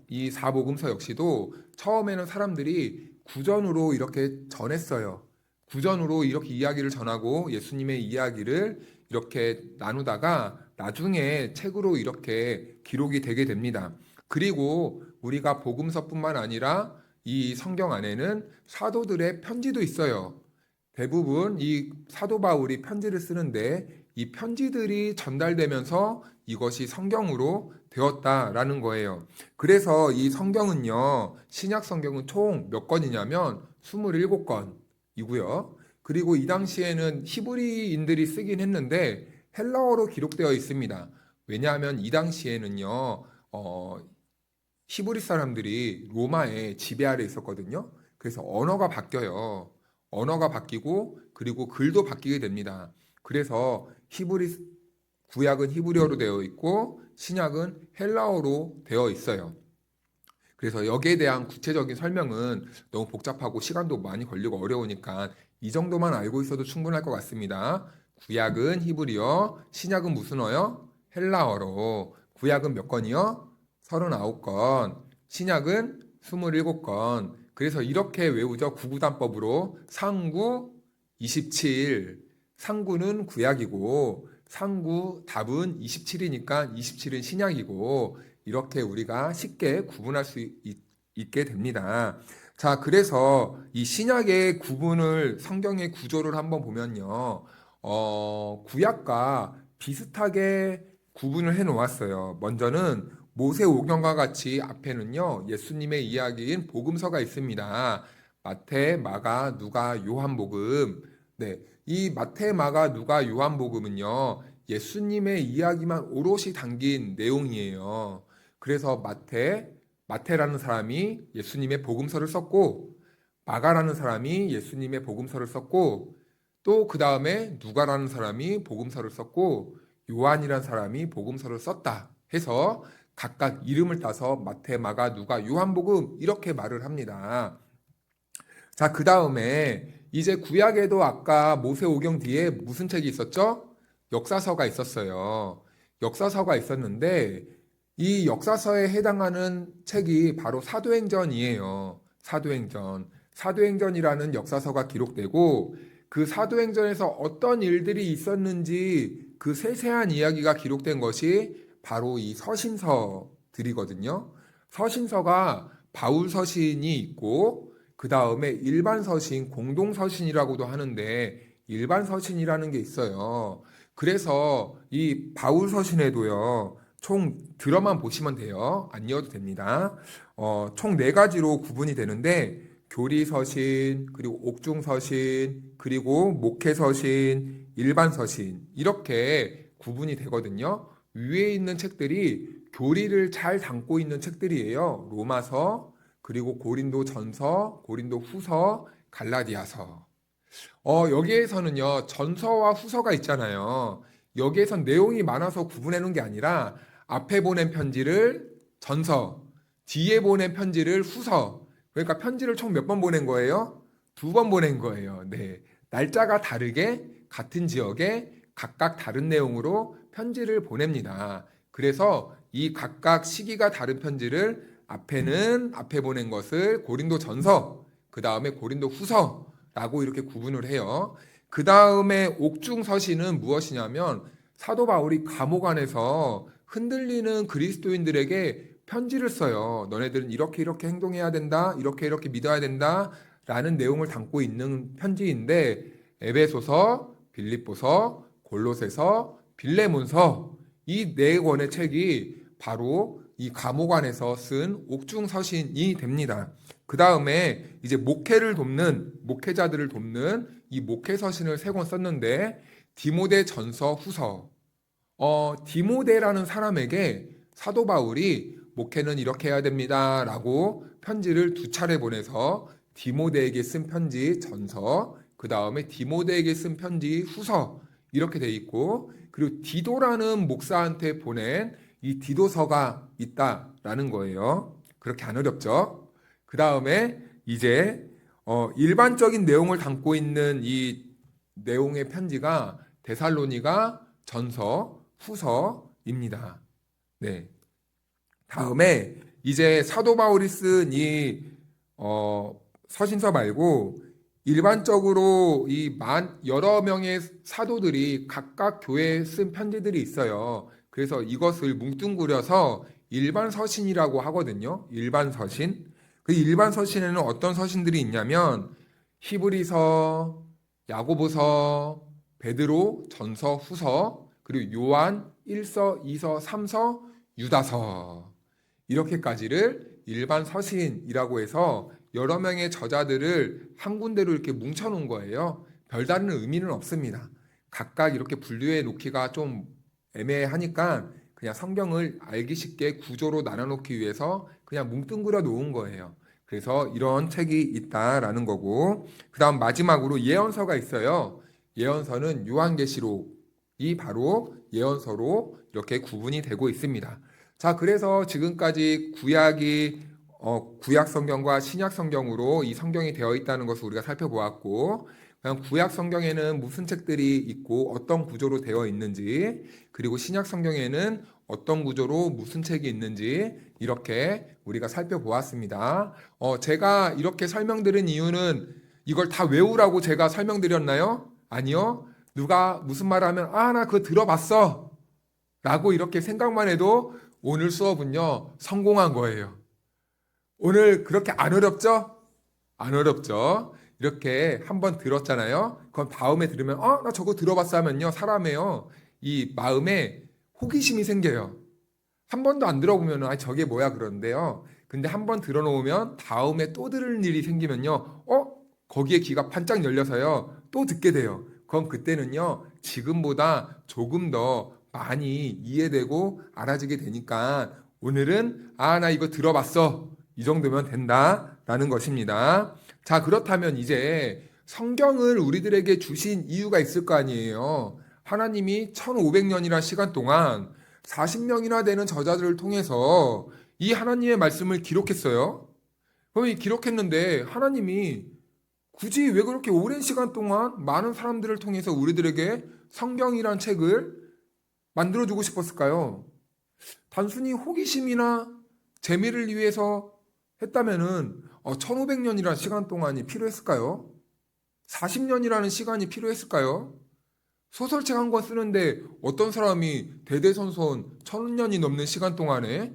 이 사복음서 역시도 처음에는 사람들이 구전으로 이렇게 전했어요. 구전으로 이렇게 이야기를 전하고 예수님의 이야기를 이렇게 나누다가 나중에 책으로 이렇게 기록이 되게 됩니다. 그리고 우리가 복음서뿐만 아니라 이 성경 안에는 사도들의 편지도 있어요. 대부분 이 사도 바울이 편지를 쓰는데 이 편지들이 전달되면서 이것이 성경으로 되었다라는 거예요. 그래서 이 성경은요, 신약 성경은 총 몇 권이냐면 27권이고요. 그리고 이 당시에는 히브리인들이 쓰긴 했는데 헬라어로 기록되어 있습니다. 왜냐하면 이 당시에는요, 히브리 사람들이 로마의 지배 아래 있었거든요. 그래서 언어가 바뀌어요. 언어가 바뀌고 그리고 글도 바뀌게 됩니다. 그래서 구약은 히브리어로 되어 있고 신약은 헬라어로 되어 있어요. 그래서 여기에 대한 구체적인 설명은 너무 복잡하고 시간도 많이 걸리고 어려우니까 이 정도만 알고 있어도 충분할 것 같습니다. 구약은 히브리어, 신약은 무슨 어요? 헬라어로. 구약은 몇 권이요? 39권, 신약은 27권. 그래서 이렇게 외우죠. 구구단법으로 상구 27, 상구는 구약이고 상구 답은 27이니까 27은 신약이고 이렇게 우리가 쉽게 구분할 수 있게 됩니다. 자, 그래서 이 신약의 구분을 성경의 구조를 한번 보면요. 구약과 비슷하게 구분을 해 놓았어요. 먼저는 모세오경과 같이 앞에는요, 예수님의 이야기인 복음서가 있습니다. 마태, 마가, 누가, 요한복음. 네, 이 마태, 마가, 누가, 요한복음은요, 예수님의 이야기만 오롯이 담긴 내용이에요. 그래서 마태라는 사람이 예수님의 복음서를 썼고, 마가라는 사람이 예수님의 복음서를 썼고, 또 그 다음에 누가라는 사람이 복음서를 썼고, 요한이라는 사람이 복음서를 썼다 해서 각각 이름을 따서 마태, 마가, 누가, 요한복음 이렇게 말을 합니다. 자, 그 다음에 이제 구약에도 아까 모세오경 뒤에 무슨 책이 있었죠? 역사서가 있었어요. 역사서가 있었는데 이 역사서에 해당하는 책이 바로 사도행전이에요. 사도행전. 사도행전이라는 역사서가 기록되고 그 사도행전에서 어떤 일들이 있었는지 그 세세한 이야기가 기록된 것이 바로 이 서신서들이거든요. 서신서가 바울 서신이 있고 그 다음에 일반 서신, 공동 서신이라고도 하는데 일반 서신이라는 게 있어요. 그래서 이 바울 서신에도요. 총 들어만 보시면 돼요. 안 이어도 됩니다. 총 네 가지로 구분이 되는데 교리 서신, 그리고 옥중 서신, 그리고 목회 서신, 일반 서신 이렇게 구분이 되거든요. 위에 있는 책들이 교리를 잘 담고 있는 책들이에요. 로마서, 그리고 고린도 전서, 고린도 후서, 갈라디아서. 여기에서는요, 전서와 후서가 있잖아요. 여기에선 내용이 많아서 구분해 놓은 게 아니라 앞에 보낸 편지를 전서, 뒤에 보낸 편지를 후서. 그러니까 편지를 총 몇 번 보낸 거예요? 2번 보낸 거예요. 네. 날짜가 다르게 같은 지역에 각각 다른 내용으로 편지를 보냅니다. 그래서 이 각각 시기가 다른 편지를 앞에 보낸 것을 고린도 전서, 그 다음에 고린도 후서라고 이렇게 구분을 해요. 그 다음에 옥중 서신은 무엇이냐면 사도 바울이 감옥 안에서 흔들리는 그리스도인들에게 편지를 써요. 너네들은 이렇게 행동해야 된다. 이렇게 믿어야 된다. 라는 내용을 담고 있는 편지인데 에베소서, 빌립보서, 골로새서, 빌레몬서 이 네 권의 책이 바로 이 감옥 안에서 쓴 옥중 서신이 됩니다. 그 다음에 이제 목회자들을 돕는 이 목회 서신을 3권 썼는데 디모데 전서 후서. 디모데라는 사람에게 사도 바울이 목회는 이렇게 해야 됩니다라고 편지를 2차례 보내서 디모데에게 쓴 편지 전서, 그 다음에 디모데에게 쓴 편지 후서 이렇게 돼 있고, 그리고 디도라는 목사한테 보낸 이 디도서가 있다라는 거예요. 그렇게 안 어렵죠? 그 다음에 이제 일반적인 내용을 담고 있는 이 내용의 편지가 데살로니가 전서, 후서입니다. 네. 다음에 이제 사도 바울이 쓴 이 서신서 말고 일반적으로 여러 명의 사도들이 각각 교회에 쓴 편지들이 있어요. 그래서 이것을 뭉뚱그려서 일반 서신이라고 하거든요. 일반 서신. 그 일반 서신에는 어떤 서신들이 있냐면 히브리서, 야고보서, 베드로, 전서, 후서, 그리고 요한 1서, 2서, 3서, 유다서 이렇게까지를 일반 서신이라고 해서 여러 명의 저자들을 한 군데로 이렇게 뭉쳐놓은 거예요. 별다른 의미는 없습니다. 각각 이렇게 분류해 놓기가 좀 애매하니까 그냥 성경을 알기 쉽게 구조로 나눠놓기 위해서 그냥 뭉뚱그려 놓은 거예요. 그래서 이런 책이 있다라는 거고, 그 다음 마지막으로 예언서가 있어요. 예언서는 요한계시록이 바로 예언서로 이렇게 구분이 되고 있습니다. 자, 그래서 지금까지 구약 성경과 신약 성경으로 이 성경이 되어 있다는 것을 우리가 살펴보았고, 그냥 구약 성경에는 무슨 책들이 있고 어떤 구조로 되어 있는지, 그리고 신약 성경에는 어떤 구조로 무슨 책이 있는지 이렇게 우리가 살펴보았습니다. 제가 이렇게 설명드린 이유는 이걸 다 외우라고 제가 설명드렸나요? 아니요. 누가 무슨 말을 하면 나 그거 들어봤어 라고 이렇게 생각만 해도 오늘 수업은요 성공한 거예요. 오늘 그렇게 안 어렵죠? 안 어렵죠? 이렇게 한번 들었잖아요. 그럼 다음에 들으면 나 저거 들어봤어 하면요 사람의요 이 마음에 호기심이 생겨요. 한 번도 안 들어보면 저게 뭐야 그러는데요. 근데 한 번 들어놓으면 다음에 또 들을 일이 생기면요 거기에 귀가 반짝 열려서요 또 듣게 돼요. 그럼 그때는요 지금보다 조금 더 많이 이해되고 알아지게 되니까 오늘은 나 이거 들어봤어 이 정도면 된다라는 것입니다. 자, 그렇다면 이제 성경을 우리들에게 주신 이유가 있을 거 아니에요. 하나님이 1500년이라는 시간 동안 40명이나 되는 저자들을 통해서 이 하나님의 말씀을 기록했어요. 그럼 이 기록했는데 하나님이 굳이 왜 그렇게 오랜 시간 동안 많은 사람들을 통해서 우리들에게 성경이란 책을 만들어주고 싶었을까요? 단순히 호기심이나 재미를 위해서 했다면은 1500년이라는 시간 동안이 필요했을까요? 40년이라는 시간이 필요했을까요? 소설책 한 권 쓰는데 어떤 사람이 대대손손 1000년이 넘는 시간 동안에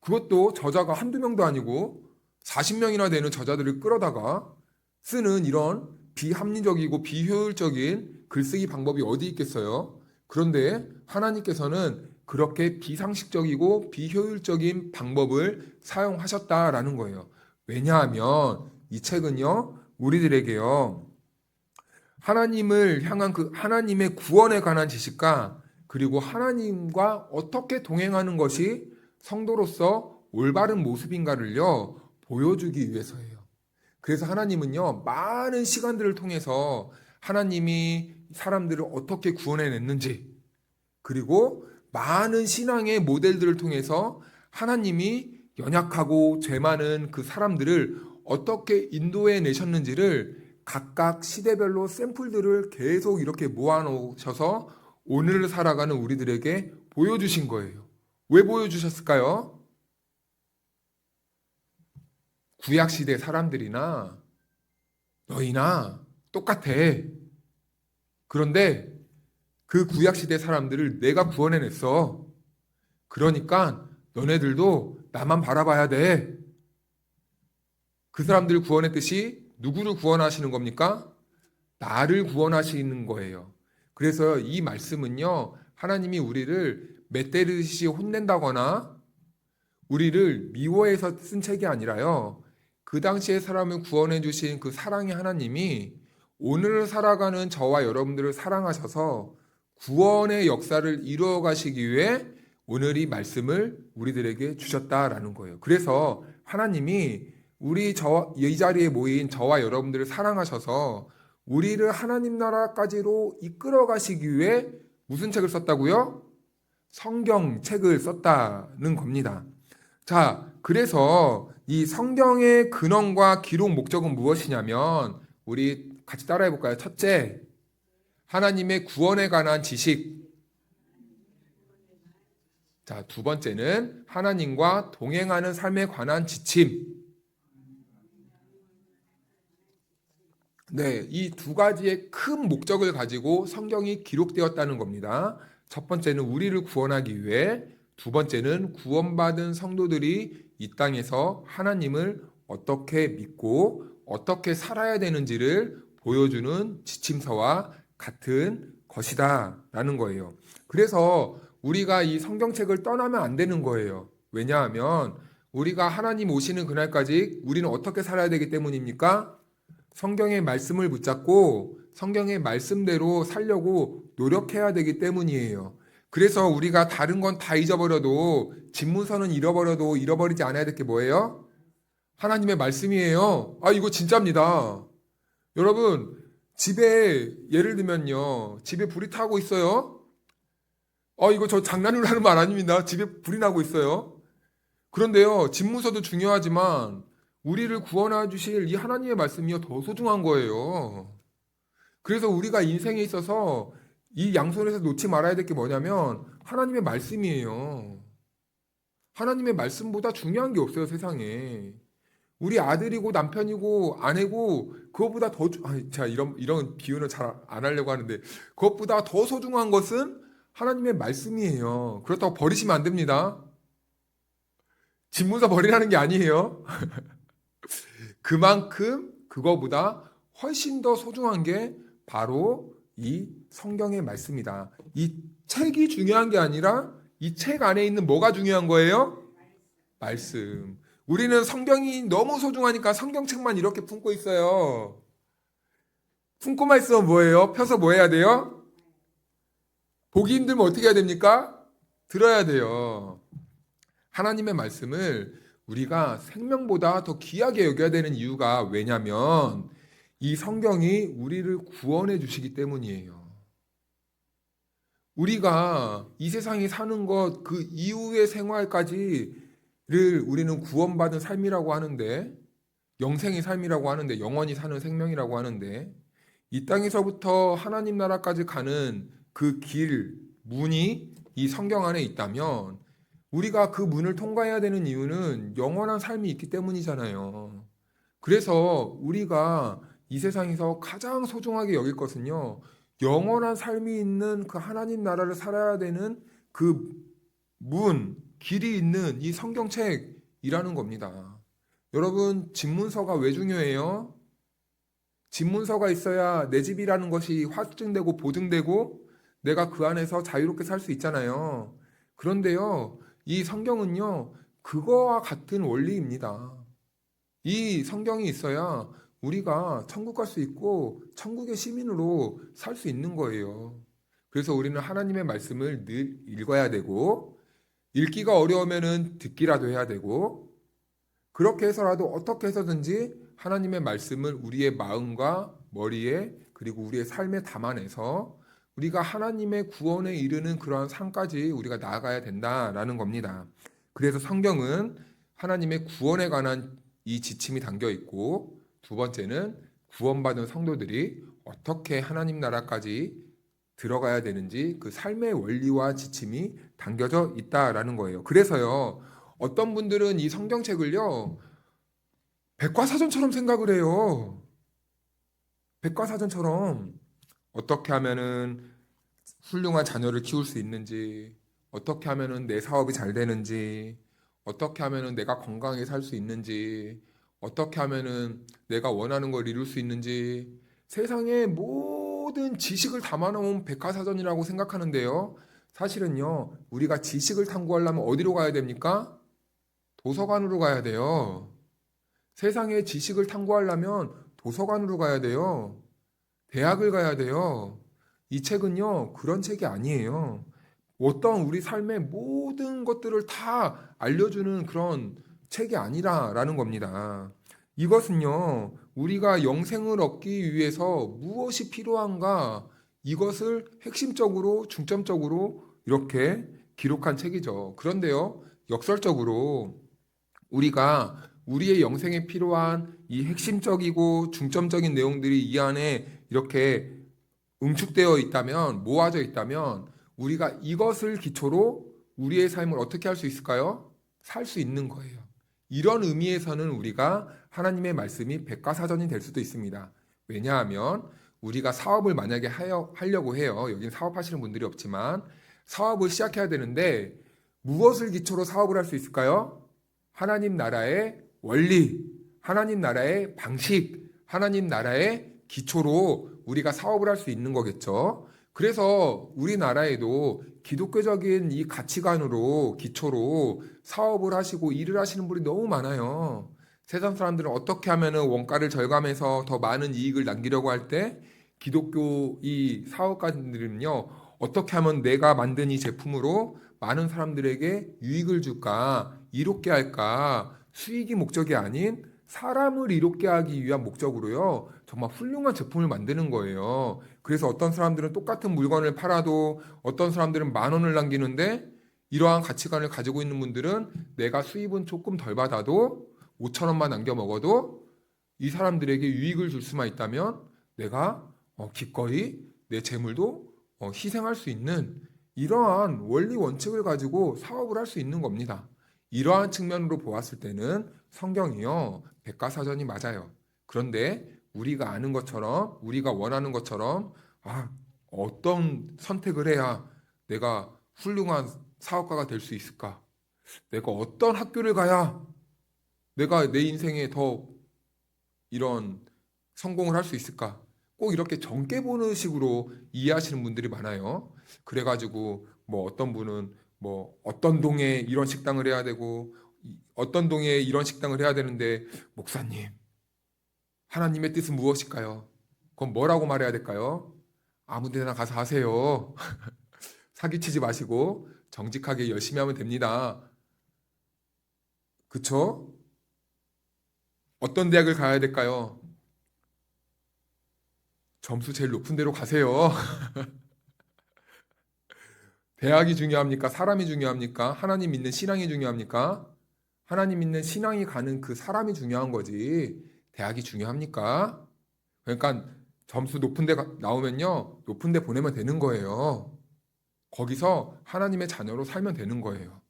그것도 저자가 한두 명도 아니고 40명이나 되는 저자들을 끌어다가 쓰는 이런 비합리적이고 비효율적인 글쓰기 방법이 어디 있겠어요? 그런데 하나님께서는 그렇게 비상식적이고 비효율적인 방법을 사용하셨다라는 거예요. 왜냐하면 이 책은요, 우리들에게요, 하나님을 향한 그 하나님의 구원에 관한 지식과 그리고 하나님과 어떻게 동행하는 것이 성도로서 올바른 모습인가를요, 보여주기 위해서예요. 그래서 하나님은요, 많은 시간들을 통해서 하나님이 사람들을 어떻게 구원해냈는지, 그리고 많은 신앙의 모델들을 통해서 하나님이 연약하고 죄 많은 그 사람들을 어떻게 인도해 내셨는지를 각각 시대별로 샘플들을 계속 이렇게 모아놓으셔서 오늘을 살아가는 우리들에게 보여주신 거예요. 왜 보여주셨을까요? 구약시대 사람들이나 너희나 똑같아. 그런데 그 구약시대 사람들을 내가 구원해냈어. 그러니까 너네들도 나만 바라봐야 돼. 그 사람들을 구원했듯이 누구를 구원하시는 겁니까? 나를 구원하시는 거예요. 그래서 이 말씀은요, 하나님이 우리를 맷때리듯이 혼낸다거나 우리를 미워해서 쓴 책이 아니라요, 그 당시에 사람을 구원해 주신 그 사랑의 하나님이 오늘을 살아가는 저와 여러분들을 사랑하셔서 구원의 역사를 이루어 가시기 위해 오늘 이 말씀을 우리들에게 주셨다라는 거예요. 그래서 하나님이 이 자리에 모인 저와 여러분들을 사랑하셔서 우리를 하나님 나라까지로 이끌어 가시기 위해 무슨 책을 썼다고요? 성경책을 썼다는 겁니다. 자, 그래서 이 성경의 근원과 기록 목적은 무엇이냐면 우리 같이 따라해 볼까요? 첫째, 하나님의 구원에 관한 지식. 자, 두 번째는 하나님과 동행하는 삶에 관한 지침. 네, 이 두 가지의 큰 목적을 가지고 성경이 기록되었다는 겁니다. 첫 번째는 우리를 구원하기 위해, 두 번째는 구원받은 성도들이 이 땅에서 하나님을 어떻게 믿고 어떻게 살아야 되는지를 보여주는 지침서와 같은 것이다라는 거예요. 그래서 우리가 이 성경책을 떠나면 안 되는 거예요. 왜냐하면 우리가 하나님 오시는 그날까지 우리는 어떻게 살아야 되기 때문입니까? 성경의 말씀을 붙잡고 성경의 말씀대로 살려고 노력해야 되기 때문이에요. 그래서 우리가 다른 건 다 잊어버려도 집문서는 잃어버려도 잃어버리지 않아야 될 게 뭐예요? 하나님의 말씀이에요. 아, 이거 진짜입니다. 여러분, 집에 예를 들면요. 집에 불이 타고 있어요. 이거 저 장난으로 하는 말 아닙니다. 집에 불이 나고 있어요. 그런데요, 집문서도 중요하지만 우리를 구원해 주실 이 하나님의 말씀이요 더 소중한 거예요. 그래서 우리가 인생에 있어서 이 양손에서 놓지 말아야 될 게 뭐냐면 하나님의 말씀이에요. 하나님의 말씀보다 중요한 게 없어요, 세상에. 우리 아들이고 남편이고 아내고 그것보다 자, 이런 비유는 잘 안 하려고 하는데 그것보다 더 소중한 것은 하나님의 말씀이에요. 그렇다고 버리시면 안 됩니다. 집문서 버리라는 게 아니에요. 그만큼 그거보다 훨씬 더 소중한 게 바로 이 성경의 말씀이다. 이 책이 중요한 게 아니라 이 책 안에 있는 뭐가 중요한 거예요? 말씀. 우리는 성경이 너무 소중하니까 성경책만 이렇게 품고 있어요. 품고만 있으면 뭐예요? 펴서 뭐 해야 돼요? 보기 힘들면 어떻게 해야 됩니까? 들어야 돼요. 하나님의 말씀을 우리가 생명보다 더 귀하게 여겨야 되는 이유가 왜냐면 이 성경이 우리를 구원해 주시기 때문이에요. 우리가 이 세상에 사는 것 그 이후의 생활까지를 우리는 구원받은 삶이라고 하는데 영생의 삶이라고 하는데 영원히 사는 생명이라고 하는데 이 땅에서부터 하나님 나라까지 가는 그 길, 문이 이 성경 안에 있다면 우리가 그 문을 통과해야 되는 이유는 영원한 삶이 있기 때문이잖아요. 그래서 우리가 이 세상에서 가장 소중하게 여길 것은요, 영원한 삶이 있는 그 하나님 나라를 살아야 되는 그 문, 길이 있는 이 성경책이라는 겁니다. 여러분, 집문서가 왜 중요해요? 집문서가 있어야 내 집이라는 것이 확증되고 보증되고 내가 그 안에서 자유롭게 살 수 있잖아요. 그런데요, 이 성경은요, 그거와 같은 원리입니다. 이 성경이 있어야 우리가 천국 갈 수 있고 천국의 시민으로 살 수 있는 거예요. 그래서 우리는 하나님의 말씀을 늘 읽어야 되고 읽기가 어려우면은 듣기라도 해야 되고 그렇게 해서라도 어떻게 해서든지 하나님의 말씀을 우리의 마음과 머리에 그리고 우리의 삶에 담아내서 우리가 하나님의 구원에 이르는 그러한 삶까지 우리가 나아가야 된다라는 겁니다. 그래서 성경은 하나님의 구원에 관한 이 지침이 담겨 있고 두 번째는 구원받은 성도들이 어떻게 하나님 나라까지 들어가야 되는지 그 삶의 원리와 지침이 담겨져 있다라는 거예요. 그래서요, 어떤 분들은 이 성경책을요, 백과사전처럼 생각을 해요. 백과사전처럼 어떻게 하면은 훌륭한 자녀를 키울 수 있는지, 어떻게 하면은 내 사업이 잘 되는지, 어떻게 하면은 내가 건강하게 살 수 있는지, 어떻게 하면은 내가 원하는 걸 이룰 수 있는지, 세상의 모든 지식을 담아놓은 백과사전이라고 생각하는데요. 사실은요, 우리가 지식을 탐구하려면 어디로 가야 됩니까? 도서관으로 가야 돼요. 세상의 지식을 탐구하려면 도서관으로 가야 돼요. 대학을 가야 돼요. 이 책은요, 그런 책이 아니에요. 어떤 우리 삶의 모든 것들을 다 알려주는 그런 책이 아니라라는 겁니다. 이것은요, 우리가 영생을 얻기 위해서 무엇이 필요한가? 이것을 핵심적으로, 중점적으로 이렇게 기록한 책이죠. 그런데요, 역설적으로 우리가 우리의 영생에 필요한 이 핵심적이고 중점적인 내용들이 이 안에 이렇게 응축되어 있다면, 모아져 있다면, 우리가 이것을 기초로 우리의 삶을 어떻게 할 수 있을까요? 살 수 있는 거예요. 이런 의미에서는 우리가 하나님의 말씀이 백과사전이 될 수도 있습니다. 왜냐하면 우리가 사업을 만약에 하려고 해요. 여긴 사업하시는 분들이 없지만 사업을 시작해야 되는데 무엇을 기초로 사업을 할 수 있을까요? 하나님 나라의 원리, 하나님 나라의 방식, 하나님 나라의 기초로 우리가 사업을 할 수 있는 거겠죠. 그래서 우리나라에도 기독교적인 이 가치관으로 기초로 사업을 하시고 일을 하시는 분이 너무 많아요. 세상 사람들은 어떻게 하면 원가를 절감해서 더 많은 이익을 남기려고 할 때 기독교 이 사업가들은요, 어떻게 하면 내가 만든 이 제품으로 많은 사람들에게 유익을 줄까, 이롭게 할까, 수익이 목적이 아닌 사람을 이롭게 하기 위한 목적으로요, 정말 훌륭한 제품을 만드는 거예요. 그래서 어떤 사람들은 똑같은 물건을 팔아도 어떤 사람들은 10,000원을 남기는데 이러한 가치관을 가지고 있는 분들은 내가 수입은 조금 덜 받아도 5,000원만 남겨 먹어도 이 사람들에게 유익을 줄 수만 있다면 내가 기꺼이 내 재물도 희생할 수 있는 이러한 원리 원칙을 가지고 사업을 할 수 있는 겁니다. 이러한 측면으로 보았을 때는 성경이요, 백과사전이 맞아요. 그런데 우리가 아는 것처럼, 우리가 원하는 것처럼, 어떤 선택을 해야 내가 훌륭한 사업가가 될 수 있을까? 내가 어떤 학교를 가야 내가 내 인생에 더 이런 성공을 할 수 있을까? 꼭 이렇게 정깨 보는 식으로 이해하시는 분들이 많아요. 그래가지고 뭐 어떤 분은 뭐 어떤 동에 이런 식당을 해야 되고 어떤 동에 이런 식당을 해야 되는데 목사님, 하나님의 뜻은 무엇일까요? 그건 뭐라고 말해야 될까요? 아무 데나 가서 하세요. 사기치지 마시고 정직하게 열심히 하면 됩니다. 그쵸? 어떤 대학을 가야 될까요? 점수 제일 높은 데로 가세요. 대학이 중요합니까? 사람이 중요합니까? 하나님 믿는 신앙이 중요합니까? 하나님 믿는 신앙이 가는 그 사람이 중요한 거지. 대학이 중요합니까? 그러니까 점수 높은 데 나오면요, 높은 데 보내면 되는 거예요. 거기서 하나님의 자녀로 살면 되는 거예요.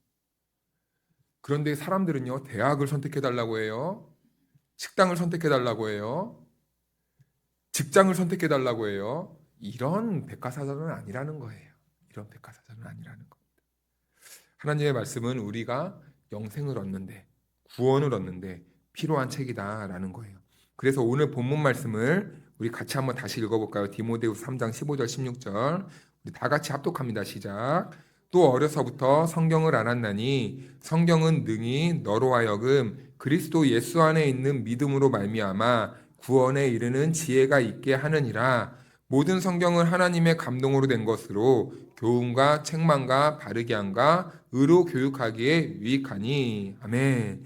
그런데 사람들은요, 대학을 선택해 달라고 해요. 식당을 선택해 달라고 해요. 직장을 선택해 달라고 해요. 이런 백과사전은 아니라는 거예요. 이런 백과사전은 아니라는 거. 하나님의 말씀은 우리가 영생을 얻는데, 구원을 얻는데 필요한 책이다라는 거예요. 그래서 오늘 본문 말씀을 우리 같이 한번 다시 읽어볼까요? 디모데후서 3장 15절 16절. 우리 다 같이 합독합니다. 시작. 또 어려서부터 성경을 알았나니 성경은 능히 너로 하여금 그리스도 예수 안에 있는 믿음으로 말미암아 구원에 이르는 지혜가 있게 하느니라. 모든 성경은 하나님의 감동으로 된 것으로 교훈과 책망과 바르게 함과 의로 교육하기에 유익하니. 아멘.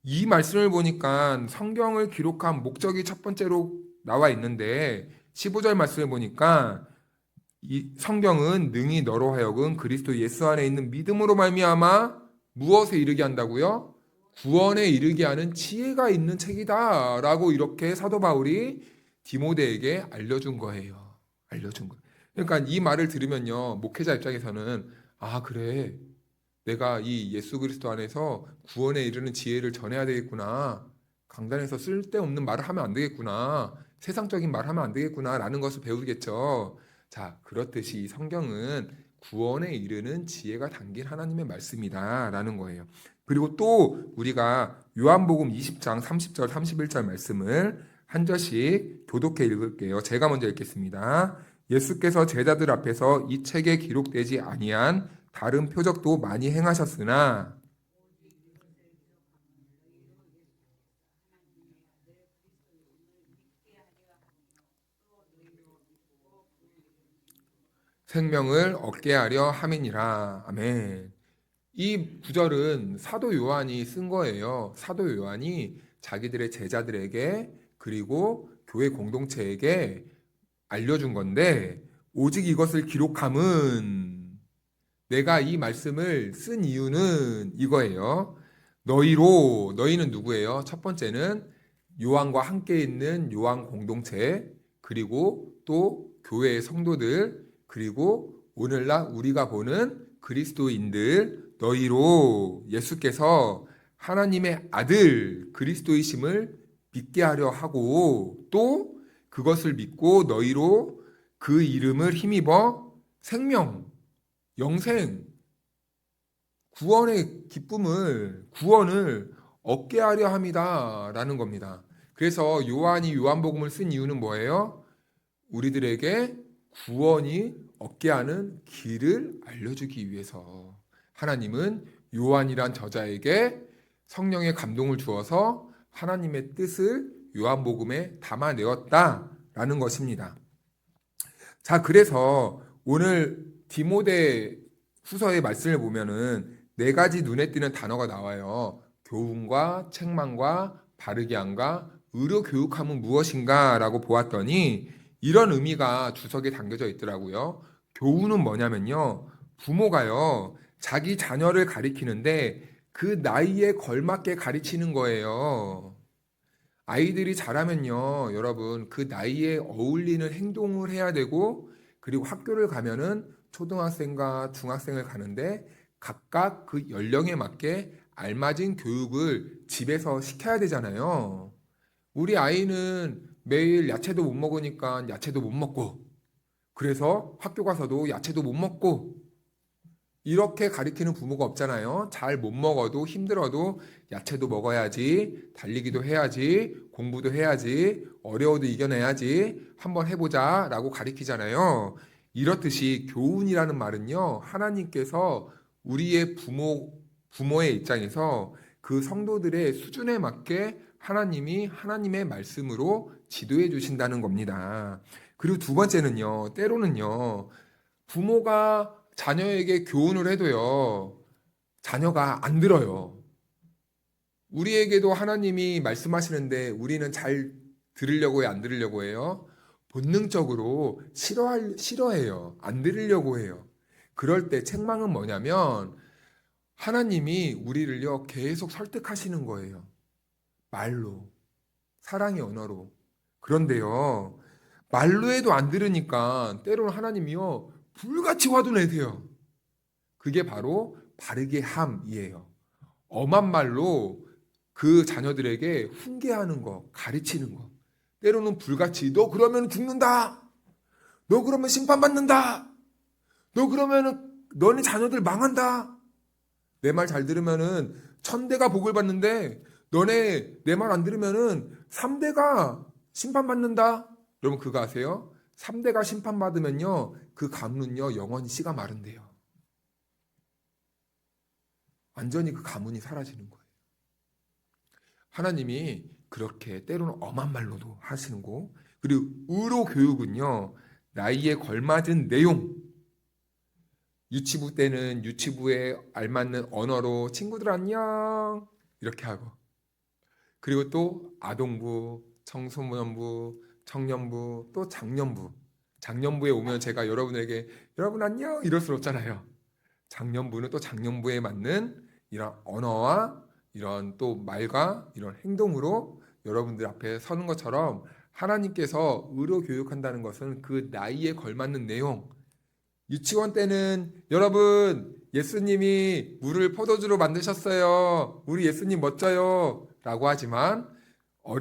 이 말씀을 보니까 성경을 기록한 목적이 첫 번째로 나와 있는데 15절 말씀을 보니까 이 성경은 능히 너로 하여금 그리스도 예수 안에 있는 믿음으로 말미암아 무엇에 이르게 한다고요? 구원에 이르게 하는 지혜가 있는 책이다라고 이렇게 사도 바울이 디모데에게 알려준 거예요. 알려준 거예요. 그러니까 이 말을 들으면요, 목회자 입장에서는 그래, 내가 이 예수 그리스도 안에서 구원에 이르는 지혜를 전해야 되겠구나. 강단에서 쓸데없는 말을 하면 안 되겠구나. 세상적인 말 하면 안 되겠구나라는 것을 배우겠죠. 자, 그렇듯이 성경은 구원에 이르는 지혜가 담긴 하나님의 말씀이다라는 거예요. 그리고 또 우리가 요한복음 20장 30절 31절 말씀을 한 절씩 교독해 읽을게요. 제가 먼저 읽겠습니다. 예수께서 제자들 앞에서 이 책에 기록되지 아니한 다른 표적도 많이 행하셨으나 생명을 얻게 하려 함이니라. 아멘. 이 구절은 사도 요한이 쓴 거예요. 사도 요한이 자기들의 제자들에게 그리고 교회 공동체에게 알려준 건데 오직 이것을 기록함은 내가 이 말씀을 쓴 이유는 이거예요. 너희는 누구예요? 첫 번째는 요한과 함께 있는 요한 공동체, 그리고 또 교회의 성도들, 그리고 오늘날 우리가 보는 그리스도인들, 너희로 예수께서 하나님의 아들 그리스도이심을 믿게 하려 하고 또 그것을 믿고 너희로 그 이름을 힘입어 생명, 영생, 구원의 구원을 얻게 하려 함이다라는 겁니다. 그래서 요한이 요한복음을 쓴 이유는 뭐예요? 우리들에게 구원이 얻게 하는 길을 알려주기 위해서 하나님은 요한이란 저자에게 성령의 감동을 주어서 하나님의 뜻을 요한복음에 담아내었다라는 것입니다. 자, 그래서 오늘 디모데 후서의 말씀을 보면은 4가지 눈에 띄는 단어가 나와요. 교훈과 책망과 바르게 함과 의로 교육함은 무엇인가 라고 보았더니 이런 의미가 주석에 담겨져 있더라고요. 교훈은 뭐냐면요, 부모가요 자기 자녀를 가리키는데 그 나이에 걸맞게 가르치는 거예요. 아이들이 자라면요 여러분 그 나이에 어울리는 행동을 해야 되고, 그리고 학교를 가면은 초등학생과 중학생을 가는데 각각 그 연령에 맞게 알맞은 교육을 집에서 시켜야 되잖아요. 우리 아이는 매일 야채도 못 먹으니까 야채도 못 먹고, 그래서 학교 가서도 야채도 못 먹고, 이렇게 가리키는 부모가 없잖아요. 잘 못 먹어도 힘들어도 야채도 먹어야지, 달리기도 해야지, 공부도 해야지, 어려워도 이겨내야지, 한번 해보자 라고 가리키잖아요. 이렇듯이 교훈이라는 말은요, 하나님께서 우리의 부모의 입장에서 그 성도들의 수준에 맞게 하나님이 하나님의 말씀으로 지도해 주신다는 겁니다. 그리고 두 번째는요, 때로는요, 부모가 자녀에게 교훈을 해도요, 자녀가 안 들어요. 우리에게도 하나님이 말씀하시는데 우리는 잘 들으려고 해요, 안 들으려고 해요? 본능적으로 싫어해요. 안 들으려고 해요. 그럴 때 책망은 뭐냐면 하나님이 우리를요, 계속 설득하시는 거예요. 말로, 사랑의 언어로. 그런데요, 말로 해도 안 들으니까 때로는 하나님이요, 불같이 화도 내세요. 그게 바로 바르게 함이에요. 엄한 말로 그 자녀들에게 훈계하는 거, 가르치는 거. 때로는 불같이 너 그러면 죽는다. 너 그러면 심판받는다. 너 그러면 너네 자녀들 망한다. 내 말 잘 들으면은 천대가 복을 받는데 너네 내 말 안 들으면은 3대가 심판받는다. 여러분 그거 아세요? 3대가 심판받으면요 그 가문은요 영원히 씨가 마른대요. 완전히 그 가문이 사라지는 거예요. 하나님이 그렇게 때로는 엄한 말로도 하시는 거. 그리고 의로 교육은요 나이에 걸맞은 내용. 유치부 때는 유치부에 알맞는 언어로 친구들 안녕 이렇게 하고, 그리고 또 아동부, 청소년부, 청년부, 또 장년부에 오면 제가 여러분에게 여러분 안녕 이럴 수 없잖아요. 장년부는 또 장년부에 맞는 이런 언어와 이런 또 말과 이런 행동으로 여러분들 앞에 서는 것처럼 하나님께서 의로 교육한다는 것은 그 나이에 걸맞는 내용. 유치원 때는 여러분 예수님이 물을 포도주로 만드셨어요. 우리 예수님 멋져요. 라고 하지만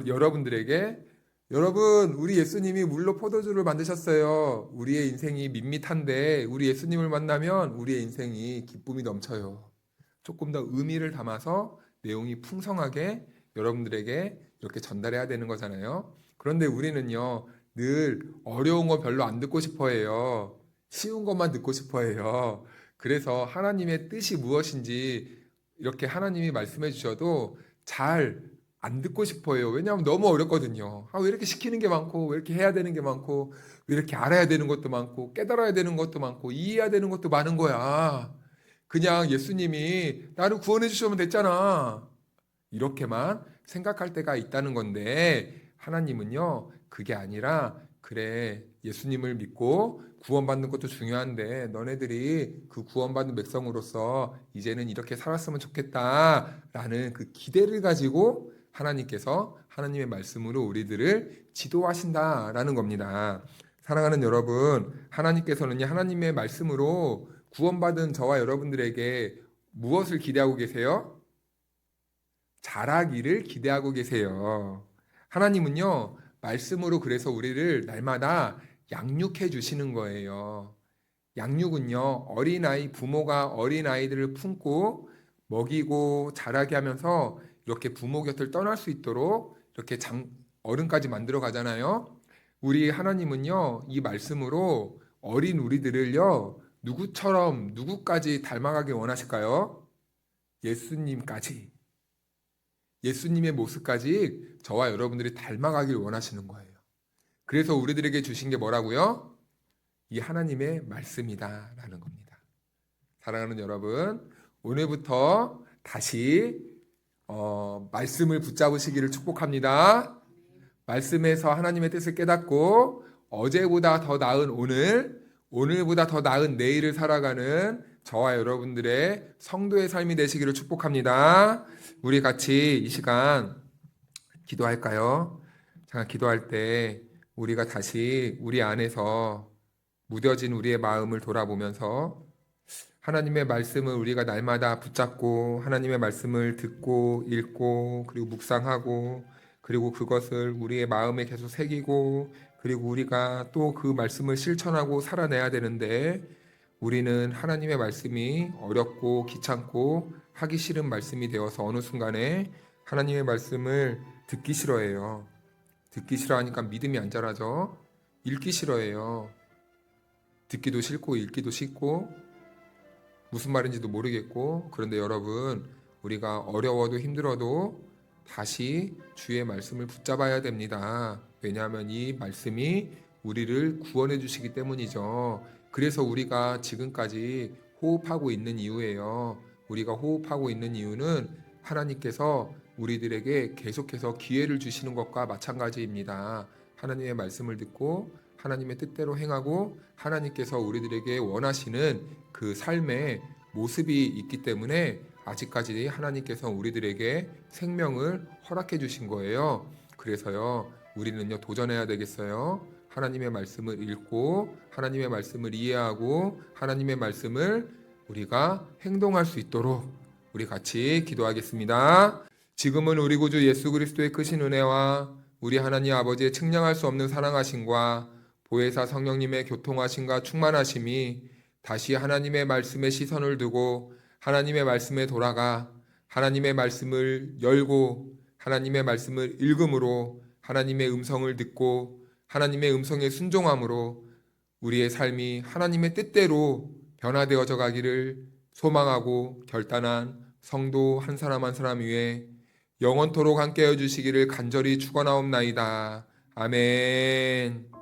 여러분들에게 여러분 우리 예수님이 물로 포도주를 만드셨어요. 우리의 인생이 밋밋한데 우리 예수님을 만나면 우리의 인생이 기쁨이 넘쳐요. 조금 더 의미를 담아서 내용이 풍성하게 여러분들에게 이렇게 전달해야 되는 거잖아요. 그런데 우리는요 늘 어려운 거 별로 안 듣고 싶어 해요. 쉬운 것만 듣고 싶어 해요. 그래서 하나님의 뜻이 무엇인지 이렇게 하나님이 말씀해 주셔도 잘 안 듣고 싶어 해요. 왜냐하면 너무 어렵거든요. 왜 이렇게 시키는 게 많고, 왜 이렇게 해야 되는 게 많고, 왜 이렇게 알아야 되는 것도 많고, 깨달아야 되는 것도 많고, 이해해야 되는 것도 많은 거야. 그냥 예수님이 나를 구원해 주시면 됐잖아. 이렇게만 생각할 때가 있다는 건데 하나님은요, 그게 아니라 그래, 예수님을 믿고 구원받는 것도 중요한데 너네들이 그 구원받는 백성으로서 이제는 이렇게 살았으면 좋겠다라는 그 기대를 가지고 하나님께서 하나님의 말씀으로 우리들을 지도하신다라는 겁니다. 사랑하는 여러분, 하나님께서는요, 하나님의 말씀으로 구원받은 저와 여러분들에게 무엇을 기대하고 계세요? 잘하기를 기대하고 계세요. 하나님은요, 말씀으로 그래서 우리를 날마다 양육해 주시는 거예요. 양육은요, 어린아이, 부모가 어린아이들을 품고 먹이고 자라게 하면서 이렇게 부모 곁을 떠날 수 있도록 이렇게 어른까지 만들어 가잖아요. 우리 하나님은요, 이 말씀으로 어린 우리들을요, 누구까지 닮아가길 원하실까요? 예수님까지. 예수님의 모습까지 저와 여러분들이 닮아가길 원하시는 거예요. 그래서 우리들에게 주신 게 뭐라고요? 이 하나님의 말씀이다라는 겁니다. 사랑하는 여러분, 오늘부터 다시 말씀을 붙잡으시기를 축복합니다. 말씀에서 하나님의 뜻을 깨닫고 어제보다 더 나은 오늘, 오늘보다 더 나은 내일을 살아가는 저와 여러분들의 성도의 삶이 되시기를 축복합니다. 우리 같이 이 시간 기도할까요? 잠깐 기도할 때 우리가 다시 우리 안에서 무뎌진 우리의 마음을 돌아보면서 하나님의 말씀을 우리가 날마다 붙잡고 하나님의 말씀을 듣고 읽고 그리고 묵상하고 그리고 그것을 우리의 마음에 계속 새기고 그리고 우리가 또 그 말씀을 실천하고 살아내야 되는데 우리는 하나님의 말씀이 어렵고 귀찮고 하기 싫은 말씀이 되어서 어느 순간에 하나님의 말씀을 듣기 싫어해요. 듣기 싫어하니까 믿음이 안 자라죠. 읽기 싫어해요. 듣기도 싫고 읽기도 싫고 무슨 말인지도 모르겠고 그런데 여러분 우리가 어려워도 힘들어도 다시 주의 말씀을 붙잡아야 됩니다. 왜냐하면 이 말씀이 우리를 구원해 주시기 때문이죠. 그래서 우리가 지금까지 호흡하고 있는 이유예요. 우리가 호흡하고 있는 이유는 하나님께서 우리들에게 계속해서 기회를 주시는 것과 마찬가지입니다. 하나님의 말씀을 듣고 하나님의 뜻대로 행하고 하나님께서 우리들에게 원하시는 그 삶의 모습이 있기 때문에 아직까지 하나님께서 우리들에게 생명을 허락해 주신 거예요. 그래서요, 우리는요, 도전해야 되겠어요. 하나님의 말씀을 읽고 하나님의 말씀을 이해하고 하나님의 말씀을 우리가 행동할 수 있도록 우리 같이 기도하겠습니다. 지금은 우리 구주 예수 그리스도의 크신 은혜와 우리 하나님 아버지의 측량할 수 없는 사랑하심과 보혜사 성령님의 교통하심과 충만하심이 다시 하나님의 말씀에 시선을 두고 하나님의 말씀에 돌아가 하나님의 말씀을 열고 하나님의 말씀을 읽음으로 하나님의 음성을 듣고 하나님의 음성에 순종함으로 우리의 삶이 하나님의 뜻대로 변화되어져 가기를 소망하고 결단한 성도 한 사람 한 사람 위에 영원토록 함께해 주시기를 간절히 축원하옵나이다. 아멘.